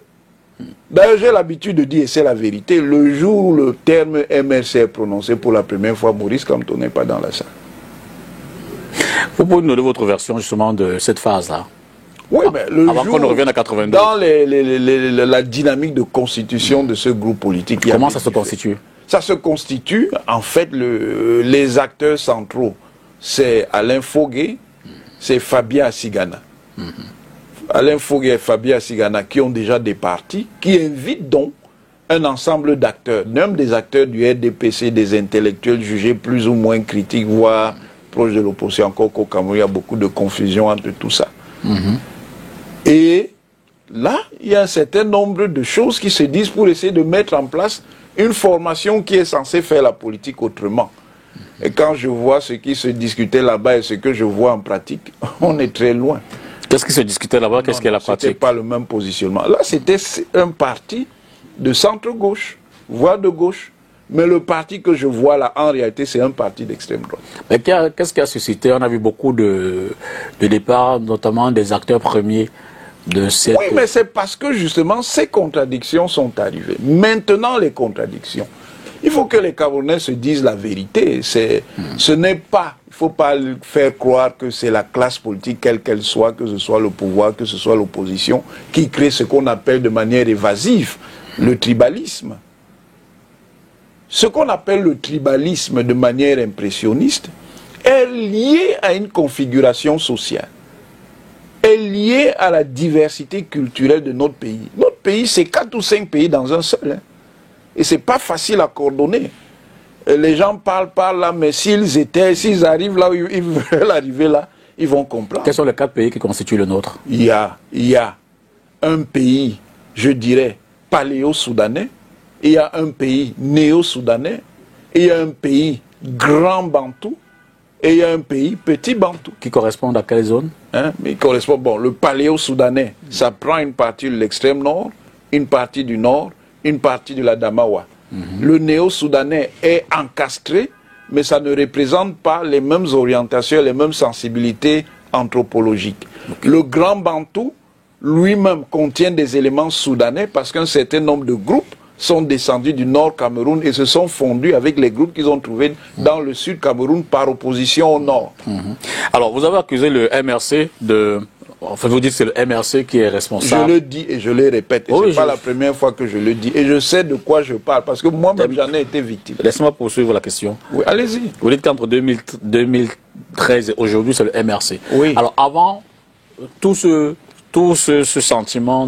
D'ailleurs, j'ai l'habitude de dire, et c'est la vérité, le jour où le terme MRC est prononcé pour la première fois, Maurice Kamto n'est pas dans la salle. Vous pouvez nous donner votre version, justement, de cette phase-là? Oui, mais le avant qu'on ne revienne à 92. Dans la dynamique de constitution de ce groupe politique... Comment ça se constitue? Ça se constitue, en fait, les acteurs centraux. C'est Alain Fogué, c'est Fabien Assigana. Alain Fogué et Fabien Assigana qui ont déjà des partis, qui invitent donc un ensemble d'acteurs, même des acteurs du RDPC, des intellectuels jugés plus ou moins critiques, voire proches de l'opposition. Encore qu'au Cameroun, il y a beaucoup de confusion entre tout ça. Et là, il y a un certain nombre de choses qui se disent pour essayer de mettre en place une formation qui est censée faire la politique autrement. Et quand je vois ce qui se discutait là-bas et ce que je vois en pratique, on est très loin. Qu'est-ce qui se discutait là-bas? Qu'est-ce qu'est la pratique? C'était pas le même positionnement. Là, c'était un parti de centre-gauche, voire de gauche. Mais le parti que je vois là, en réalité, c'est un parti d'extrême droite. Mais qu'est-ce qui a suscité? On a vu beaucoup de départs, notamment des acteurs premiers de cette... Oui, mais c'est parce que justement, ces contradictions sont arrivées. Maintenant, les contradictions. Il faut que les Camerounais se disent la vérité. Ce n'est pas, il ne faut pas faire croire que c'est la classe politique, quelle qu'elle soit, que ce soit le pouvoir, que ce soit l'opposition, qui crée ce qu'on appelle de manière évasive le tribalisme. Ce qu'on appelle le tribalisme de manière impressionniste est lié à une configuration sociale, est lié à la diversité culturelle de notre pays. Notre pays, c'est 4 ou 5 pays dans un seul. Hein. Et ce n'est pas facile à coordonner. Les gens parlent là, mais s'ils arrivent là où ils veulent arriver là, ils vont comprendre. Quels sont les 4 pays qui constituent le nôtre? Il y a un pays, je dirais, paléo-soudanais, il y a un pays néo-soudanais, il y a un pays grand bantou, et il y a un pays petit bantou. Qui correspondent à quelle zone? Mais correspond, bon, le paléo-soudanais, ça prend une partie de l'extrême nord, une partie du nord, une partie de la Damawa. Le néo-soudanais est encastré, mais ça ne représente pas les mêmes orientations, les mêmes sensibilités anthropologiques. Le grand bantou, lui-même, contient des éléments soudanais parce qu'un certain nombre de groupes sont descendus du nord Cameroun et se sont fondus avec les groupes qu'ils ont trouvés dans le sud Cameroun par opposition au nord. Alors, vous avez accusé le MRC de... Enfin, vous dites que c'est le MRC qui est responsable. Je le dis et je le répète. Et c'est pas la première fois que je le dis. Et je sais de quoi je parle parce que moi-même, j'en ai été victime. Laissez-moi poursuivre la question. Oui, allez-y. Vous dites qu'entre 2013 et aujourd'hui, c'est le MRC. Oui. Alors, avant tout ce sentiment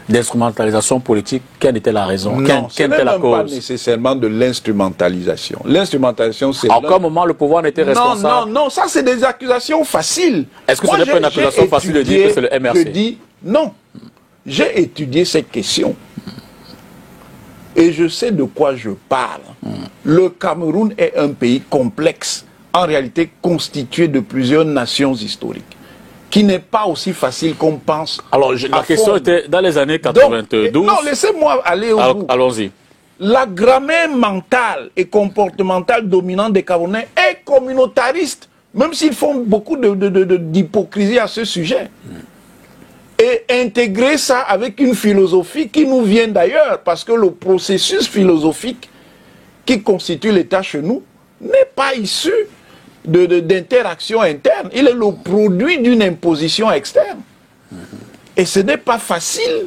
d'instrumentalisation politique, quelle était la raison? Quelle était la cause? Pas nécessairement de l'instrumentalisation. L'instrumentalisation, c'est... À quel moment le pouvoir n'était responsable? Non, ça c'est des accusations faciles. Est-ce que ce n'est pas une accusation facile de dire que c'est le MRC? Je dis non. J'ai étudié cette question. Et je sais de quoi je parle. Le Cameroun est un pays complexe, en réalité constitué de plusieurs nations historiques, qui n'est pas aussi facile qu'on pense. Alors, la question était dans les années 92. Donc, non, laissez-moi aller au bout. Allons-y. La grammaire mentale et comportementale dominante des Camerounais est communautariste, même s'ils font beaucoup d'hypocrisie à ce sujet. Et intégrer ça avec une philosophie qui nous vient d'ailleurs, parce que le processus philosophique qui constitue l'État chez nous n'est pas issu d'interaction interne. Il est le produit d'une imposition externe. Et ce n'est pas facile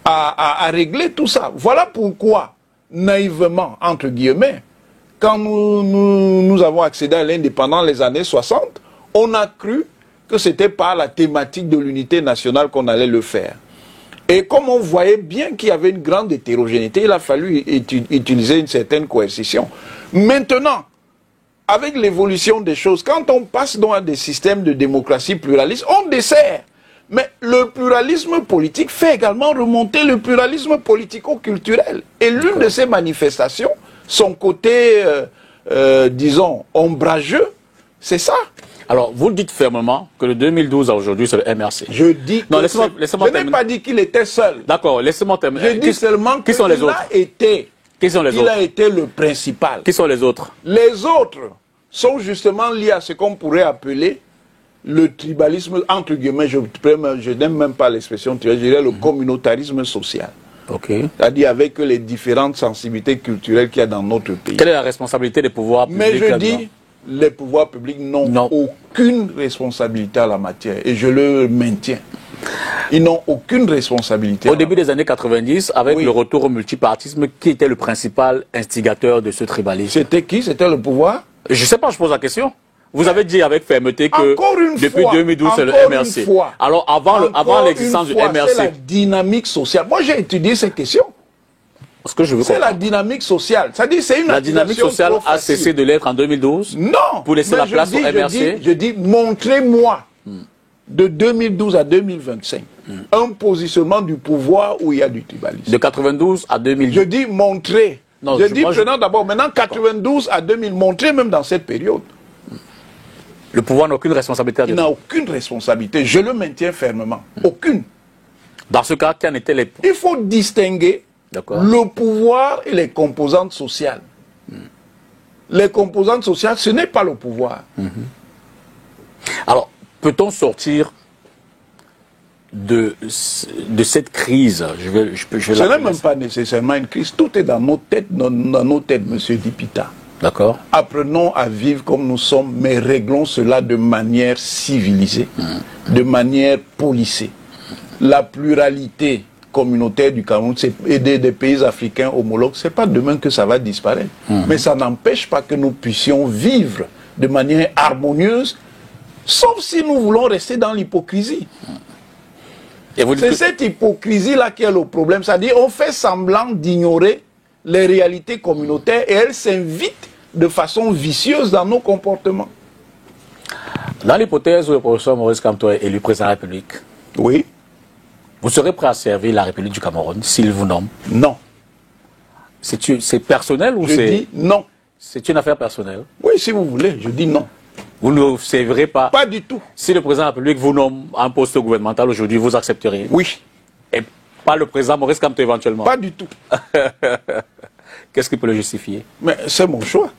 à régler tout ça. Voilà pourquoi, naïvement, entre guillemets, quand nous avons accédé à l'indépendance les années 60, on a cru que c'était par la thématique de l'unité nationale qu'on allait le faire. Et comme on voyait bien qu'il y avait une grande hétérogénéité, il a fallu utiliser une certaine coercition. Maintenant, avec l'évolution des choses, quand on passe dans des systèmes de démocratie pluraliste, on dessert. Mais le pluralisme politique fait également remonter le pluralisme politico-culturel. Et l'une de ces manifestations, son côté, disons, ombrageux, c'est ça. Alors, vous le dites fermement que de 2012 à aujourd'hui, c'est le MRC. Je dis que je n'ai pas dit qu'il était seul. D'accord, laissez-moi terminer. Je dis seulement qu'il a été. Qui sont les autres? Il a été le principal. Qui sont les autres? Les autres sont justement liés à ce qu'on pourrait appeler le tribalisme, entre guillemets, je n'aime même pas l'expression tribal, je dirais le communautarisme social. C'est-à-dire avec les différentes sensibilités culturelles qu'il y a dans notre pays. Quelle est la responsabilité des pouvoirs publics? Mais je dis, les pouvoirs publics n'ont aucune responsabilité à la matière, et je le maintiens. Ils n'ont aucune responsabilité. Au début des années 90, avec le retour au multipartisme, qui était le principal instigateur de ce tribalisme? C'était qui? C'était le pouvoir? Je ne sais pas, je pose la question. Vous avez dit avec fermeté que depuis 2012, c'est le MRC. Alors, avant l'existence du MRC... C'est la dynamique sociale. Moi, j'ai étudié cette question. C'est la dynamique sociale. C'est-à-dire, c'est une La dynamique sociale a cessé de l'être en 2012? Non. Pour laisser la place au MRC? Je dis, montrez-moi, de 2012 à 2025, un positionnement du pouvoir où il y a du tribalisme. De 92 à 2012? Je dis, montrez. Non, je dis, prenons d'abord, maintenant, 92 à 2000, montrez même dans cette période. Le pouvoir n'a aucune responsabilité. Il n'a aucune responsabilité. Je le maintiens fermement. Aucune. Dans ce cas, qu'en étaient les... Il faut distinguer le pouvoir et les composantes sociales. Les composantes sociales, ce n'est pas le pouvoir. Alors, peut-on sortir de cette crise? Ce n'est même pas nécessairement une crise. Tout est dans nos têtes, monsieur Dipita. D'accord. Apprenons à vivre comme nous sommes, mais réglons cela de manière civilisée, de manière policée. La pluralité communautaire du Cameroun et des pays africains homologues, ce n'est pas demain que ça va disparaître. Mais ça n'empêche pas que nous puissions vivre de manière harmonieuse, sauf si nous voulons rester dans l'hypocrisie. C'est cette hypocrisie-là qui est le problème. C'est-à-dire on fait semblant d'ignorer les réalités communautaires et elles s'invitent de façon vicieuse dans nos comportements. Dans l'hypothèse où le professeur Maurice Kamto est élu président de la République, oui. Vous serez prêt à servir la République du Cameroun s'il vous nomme? Non. C'est personnel ou c'est... Je dis non. C'est une affaire personnelle? Oui, si vous voulez, je dis non. Vous ne servirez pas? Pas du tout. Si le président de la République vous nomme à un poste gouvernemental aujourd'hui, vous accepteriez? Oui. Et pas le président Maurice Kamto éventuellement? Pas du tout. Qu'est-ce qui peut le justifier? Mais c'est mon choix.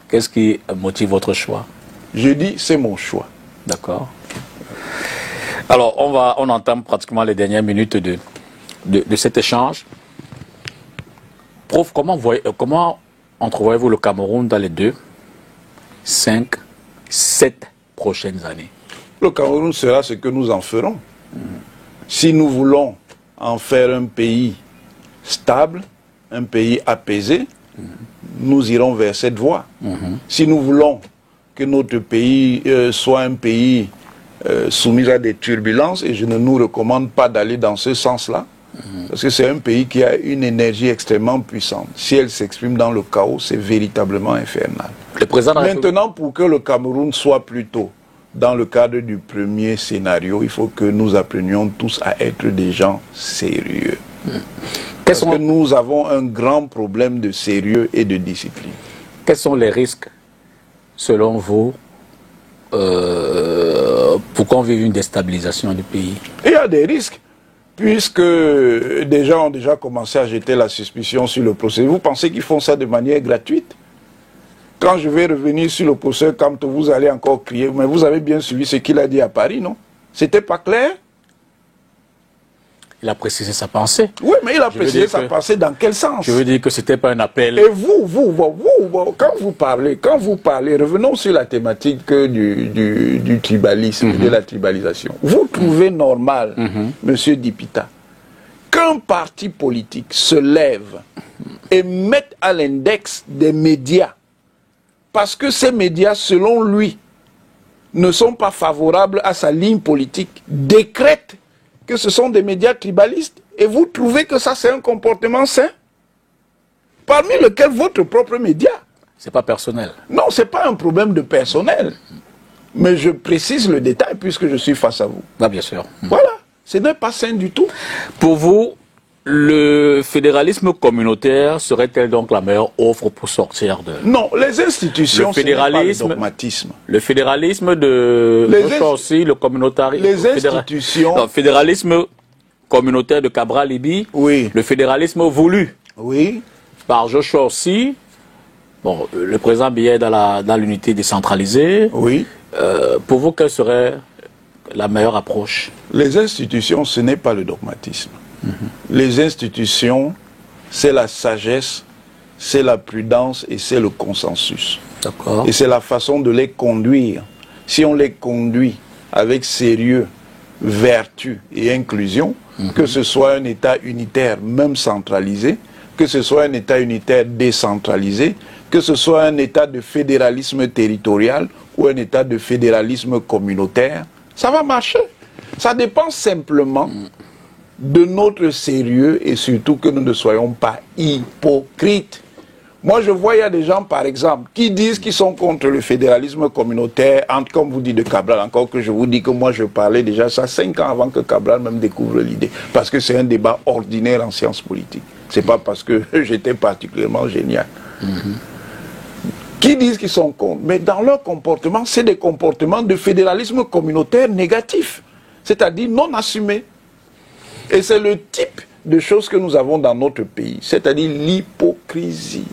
Qu'est-ce qui motive votre choix? Je dis c'est mon choix. D'accord. Alors, on entame pratiquement les dernières minutes de cet échange. Prof, comment entrevoyez-vous le Cameroun dans les 2, 5, 7 prochaines années? Le Cameroun sera ce que nous en ferons. Si nous voulons en faire un pays stable, un pays apaisé, nous irons vers cette voie. Si nous voulons que notre pays soit un pays soumis à des turbulences, et je ne nous recommande pas d'aller dans ce sens-là, parce que c'est un pays qui a une énergie extrêmement puissante. Si elle s'exprime dans le chaos, c'est véritablement infernal. Maintenant, pour que le Cameroun soit plutôt dans le cadre du premier scénario, il faut que nous apprenions tous à être des gens sérieux. Parce que nous avons un grand problème de sérieux et de discipline. Quels sont les risques, selon vous, pour qu'on vive une déstabilisation du pays? Il y a des risques, puisque des gens ont déjà commencé à jeter la suspicion sur le procès. Vous pensez qu'ils font ça de manière gratuite? Quand je vais revenir sur le procès, quand vous allez encore crier, mais vous avez bien suivi ce qu'il a dit à Paris, non? C'était pas clair? Il a précisé sa pensée. Oui, mais il a précisé sa pensée dans quel sens? Je veux dire que c'était pas un appel. Et vous, quand vous parlez, revenons sur la thématique du tribalisme, de la tribalisation. Vous trouvez normal, Monsieur Dipita, qu'un parti politique se lève et mette à l'index des médias, parce que ces médias, selon lui, ne sont pas favorables à sa ligne politique, décrète que ce sont des médias tribalistes, et vous trouvez que ça c'est un comportement sain, parmi lequel votre propre média? C'est pas personnel. Non, c'est pas un problème de personnel, mais je précise le détail puisque je suis face à vous. Ah, bien sûr. Voilà, ce n'est pas sain du tout. Pour vous, le fédéralisme communautaire serait-elle donc la meilleure offre pour sortir de... Non, les institutions, le fédéralisme, ce n'est pas le dogmatisme. Le fédéralisme de... aussi, le communautarisme... Les institutions... Le fédéralisme communautaire de Cabral Libye, oui. Le fédéralisme voulu, oui, par Joshua aussi, bon, le président Biya est dans l'unité décentralisée. Oui. Pour vous, quelle serait la meilleure approche? Les institutions, ce n'est pas le dogmatisme. Les institutions, c'est la sagesse, c'est la prudence et c'est le consensus. D'accord. Et c'est la façon de les conduire. Si on les conduit avec sérieux, vertu et inclusion, que ce soit un État unitaire même centralisé, que ce soit un État unitaire décentralisé, que ce soit un État de fédéralisme territorial ou un État de fédéralisme communautaire, ça va marcher. Ça dépend simplement de notre sérieux et surtout que nous ne soyons pas hypocrites. Moi, je vois, il y a des gens, par exemple, qui disent qu'ils sont contre le fédéralisme communautaire, comme vous dites de Cabral, encore que je vous dis que moi, je parlais déjà ça 5 ans avant que Cabral même découvre l'idée. Parce que c'est un débat ordinaire en sciences politiques. C'est pas parce que j'étais particulièrement génial. Qui disent qu'ils sont contre. Mais dans leur comportement, c'est des comportements de fédéralisme communautaire négatif. C'est-à-dire non assumés. Et c'est le type de choses que nous avons dans notre pays, c'est-à-dire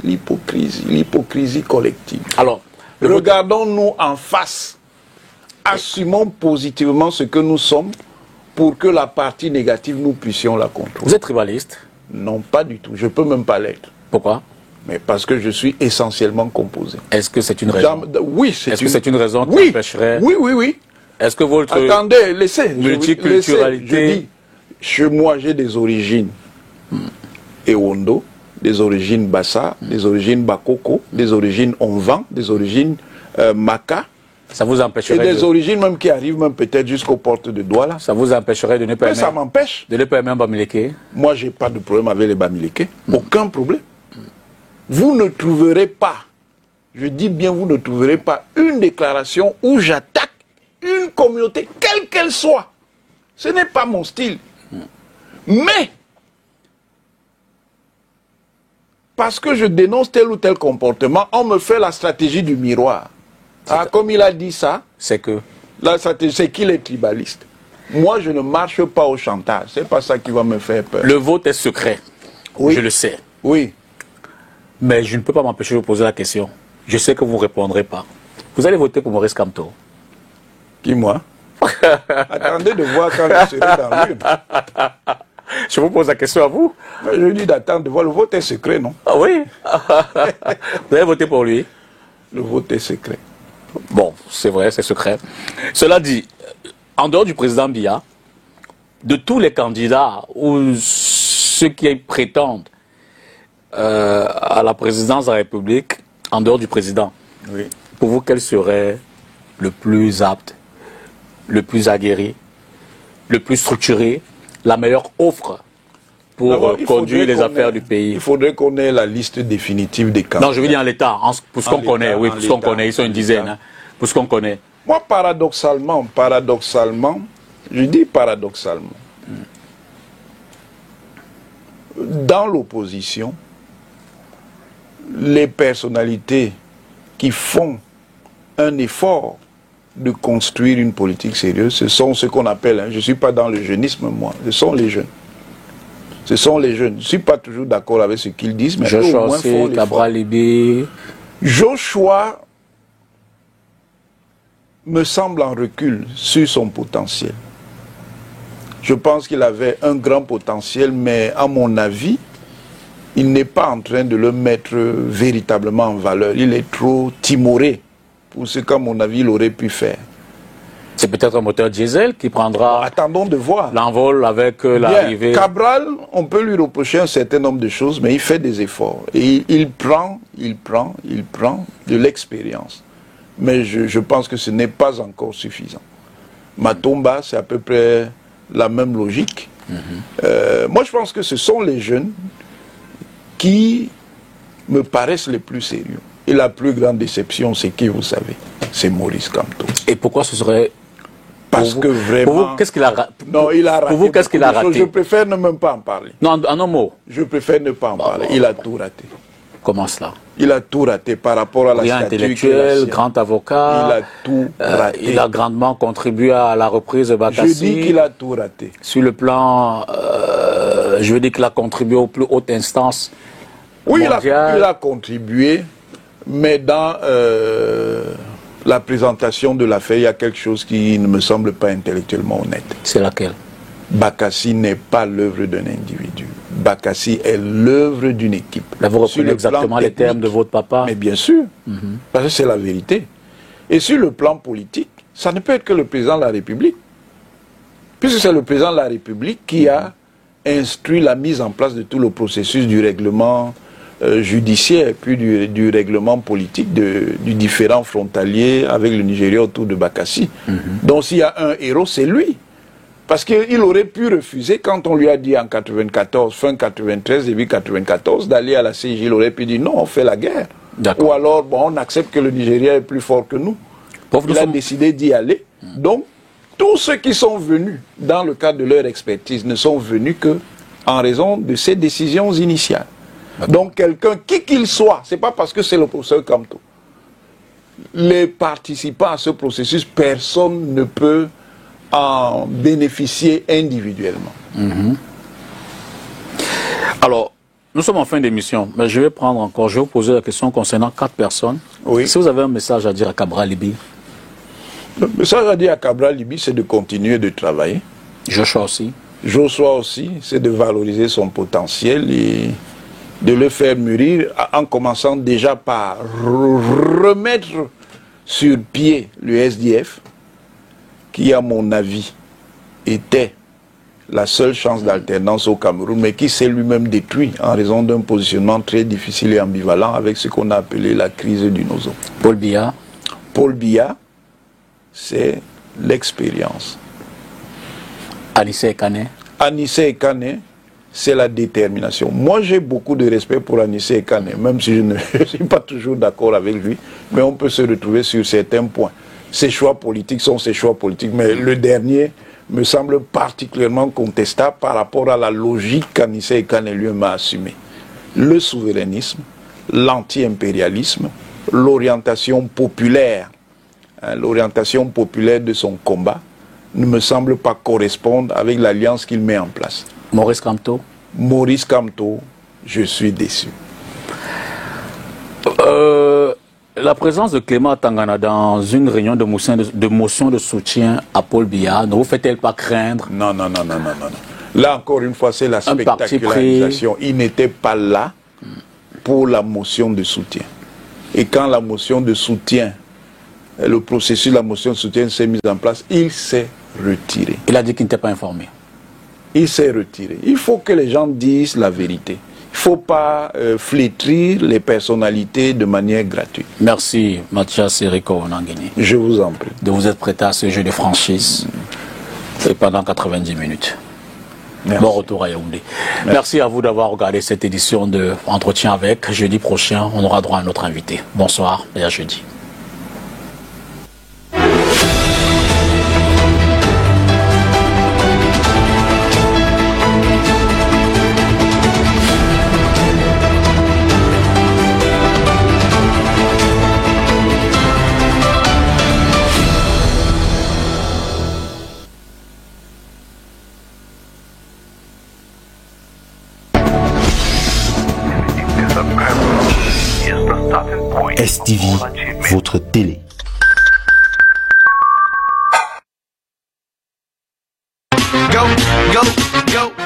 l'hypocrisie collective. Alors, regardons-nous en face, assumons positivement ce que nous sommes pour que la partie négative, nous puissions la contrôler. Vous êtes tribaliste? Non, pas du tout. Je ne peux même pas l'être. Pourquoi? Mais parce que je suis essentiellement composé. Est-ce que c'est une raison? Oui, est-ce que c'est une raison qui empêcherait? Oui. Est-ce que votre attendez, laissez. Multiculturalité. Je dis, chez moi, j'ai des origines Ewondo, des origines Bassa, des origines Bakoko, des origines Onvan, des origines Maka. Ça vous empêcherait et des origines même qui arrivent même peut-être jusqu'aux portes de Douala. Ça vous empêcherait de ne pas aimer? Ça m'empêche. De ne pas aimer un Bamileke? Moi, j'ai pas de problème avec les Bamileke. Aucun problème. Vous ne trouverez pas, je dis bien, vous ne trouverez pas une déclaration où j'attaque une communauté, quelle qu'elle soit. Ce n'est pas mon style. Mais, parce que je dénonce tel ou tel comportement, on me fait la stratégie du miroir. Ah, comme il a dit ça, c'est que la stratégie, c'est qu'il est tribaliste. Moi, je ne marche pas au chantage. C'est pas ça qui va me faire peur. Le vote est secret. Oui. Je le sais. Oui. Mais je ne peux pas m'empêcher de vous poser la question. Je sais que vous ne répondrez pas. Vous allez voter pour Maurice Kamto? Qui, moi? Attendez de voir quand je serai dans l'urne. Je vous pose la question à vous. Je dis d'attendre de voir. Le vote est secret, non? Ah oui. Vous allez voter pour lui? Le vote est secret. Bon, c'est vrai, c'est secret. Cela dit, en dehors du président Biya, de tous les candidats ou ceux qui prétendent à la présidence de la République, en dehors du président, oui. Pour vous, quel serait le plus apte, le plus aguerri, le plus structuré, la meilleure offre pour conduire les affaires du pays? Il faudrait qu'on ait la liste définitive des candidats. Non, je veux dire en l'état, pour ce qu'on connaît, oui, pour ce qu'on connaît, ils sont une dizaine, hein, pour ce qu'on connaît. Moi, paradoxalement, je dis paradoxalement, dans l'opposition, les personnalités qui font un effort de construire une politique sérieuse, ce sont ce qu'on appelle, je ne suis pas dans le jeunisme, moi, ce sont les jeunes. Ce sont les jeunes. Je ne suis pas toujours d'accord avec ce qu'ils disent, mais Joshua au moins font l'effort. Cabral Libé. Joshua me semble en recul sur son potentiel. Je pense qu'il avait un grand potentiel, mais à mon avis, il n'est pas en train de le mettre véritablement en valeur. Il est trop timoré pour ce qu'à mon avis il aurait pu faire. C'est peut-être un moteur diesel qui prendra attendons de voir l'envol avec l'arrivée. Cabral, on peut lui reprocher un certain nombre de choses, mais il fait des efforts. Et il prend de l'expérience. Mais je pense que ce n'est pas encore suffisant. Matomba, c'est à peu près la même logique. Moi, je pense que ce sont les jeunes qui me paraissent les plus sérieux. Et la plus grande déception, c'est qui, vous savez, c'est Maurice Kamto. Et pourquoi ce serait... Parce que vraiment... Pour vous, qu'est-ce qu'il a raté? Non, il a raté. Pour vous, qu'est-ce qu'il a raté? Je préfère ne même pas en parler. Non, en un mot. Je préfère ne pas en parler. Il a tout raté. Comment cela? Il a tout raté par rapport à la statue intellectuel, grand avocat. Il a tout raté. Il a grandement contribué à la reprise de Bakassi. Je dis qu'il a tout raté. Sur le plan, je veux dire qu'il a contribué aux plus hautes instances. Oui, il a contribué, mais dans la présentation de l'affaire, il y a quelque chose qui ne me semble pas intellectuellement honnête. C'est laquelle? Bakassi n'est pas l'œuvre d'un individu. Bakassi est l'œuvre d'une équipe. Là, vous reprenez exactement les termes de votre papa? Mais bien sûr, parce que c'est la vérité. Et sur le plan politique, ça ne peut être que le président de la République. Puisque c'est le président de la République qui a instruit la mise en place de tout le processus du règlement judiciaire, puis du règlement politique du différent frontalier avec le Nigeria autour de Bakassi. Donc s'il y a un héros, c'est lui. Parce qu'il aurait pu refuser, quand on lui a dit en 94, fin 93, début 94, d'aller à la CIJ, il aurait pu dire non, on fait la guerre. Ou alors, bon, on accepte que le Nigeria est plus fort que nous. Il a décidé d'y aller. Donc, tous ceux qui sont venus, dans le cadre de leur expertise, ne sont venus que en raison de ces décisions initiales. Donc, quelqu'un, qui qu'il soit, c'est pas parce que c'est le professeur Kamto. Les participants à ce processus, personne ne peut en bénéficier individuellement. Alors, nous sommes en fin d'émission, mais je vais vous poser la question concernant 4 personnes. Oui. Si vous avez un message à dire à Cabral Libye? Le message à dire à Cabral Libye, c'est de continuer de travailler. Joshua aussi. Joshua aussi, c'est de valoriser son potentiel et de le faire mûrir, en commençant déjà par remettre sur pied le SDF, qui, à mon avis, était la seule chance d'alternance au Cameroun, mais qui s'est lui-même détruit en raison d'un positionnement très difficile et ambivalent avec ce qu'on a appelé la crise du Nozo. Paul Biya. Paul Biya, c'est l'expérience. Anissé Ekane. Anissé Ekane, c'est la détermination. Moi, j'ai beaucoup de respect pour Anissé Ekane, même si je ne suis pas toujours d'accord avec lui, mais on peut se retrouver sur certains points. Ses choix politiques sont ses choix politiques, mais le dernier me semble particulièrement contestable par rapport à la logique qu'Anissé Ekane lui-même a assumée. Le souverainisme, l'anti-impérialisme, l'orientation populaire de son combat ne me semble pas correspondre avec l'alliance qu'il met en place. Maurice Kamto? Maurice Kamto, je suis déçu. La présence de Clément Tangana dans une réunion de motion de soutien à Paul Biya ne vous fait-elle pas craindre? Non. Là, encore une fois, c'est la spectacularisation. Il n'était pas là pour la motion de soutien. Et quand la motion de soutien, le processus de la motion de soutien s'est mis en place, il s'est retiré. Il a dit qu'il n'était pas informé. Il s'est retiré. Il faut que les gens disent la vérité. Il ne faut pas flétrir les personnalités de manière gratuite. Merci Mathias Eriko Onangeni. Je vous en prie. De vous être prêté à ce jeu de franchise pendant 90 minutes. Merci. Bon retour à Yaoundé. Merci à vous d'avoir regardé cette édition de Entretien avec. Jeudi prochain, on aura droit à notre invité. Bonsoir et à jeudi. STV, votre télé.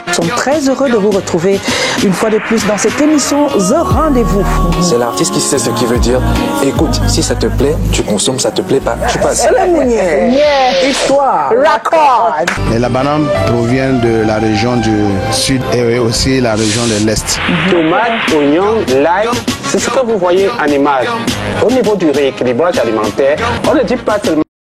Nous sommes très heureux de vous retrouver une fois de plus dans cette émission The Rendez-vous. C'est l'artiste qui sait ce qu'il veut dire. Écoute, si ça te plaît, tu consommes, ça te plaît pas, tu passes. Histoire, raccord. Et la banane provient de la région du sud et aussi la région de l'est. Tomates, oignons, l'ail, c'est ce que vous voyez en image. Au niveau du rééquilibrage alimentaire, on ne dit pas seulement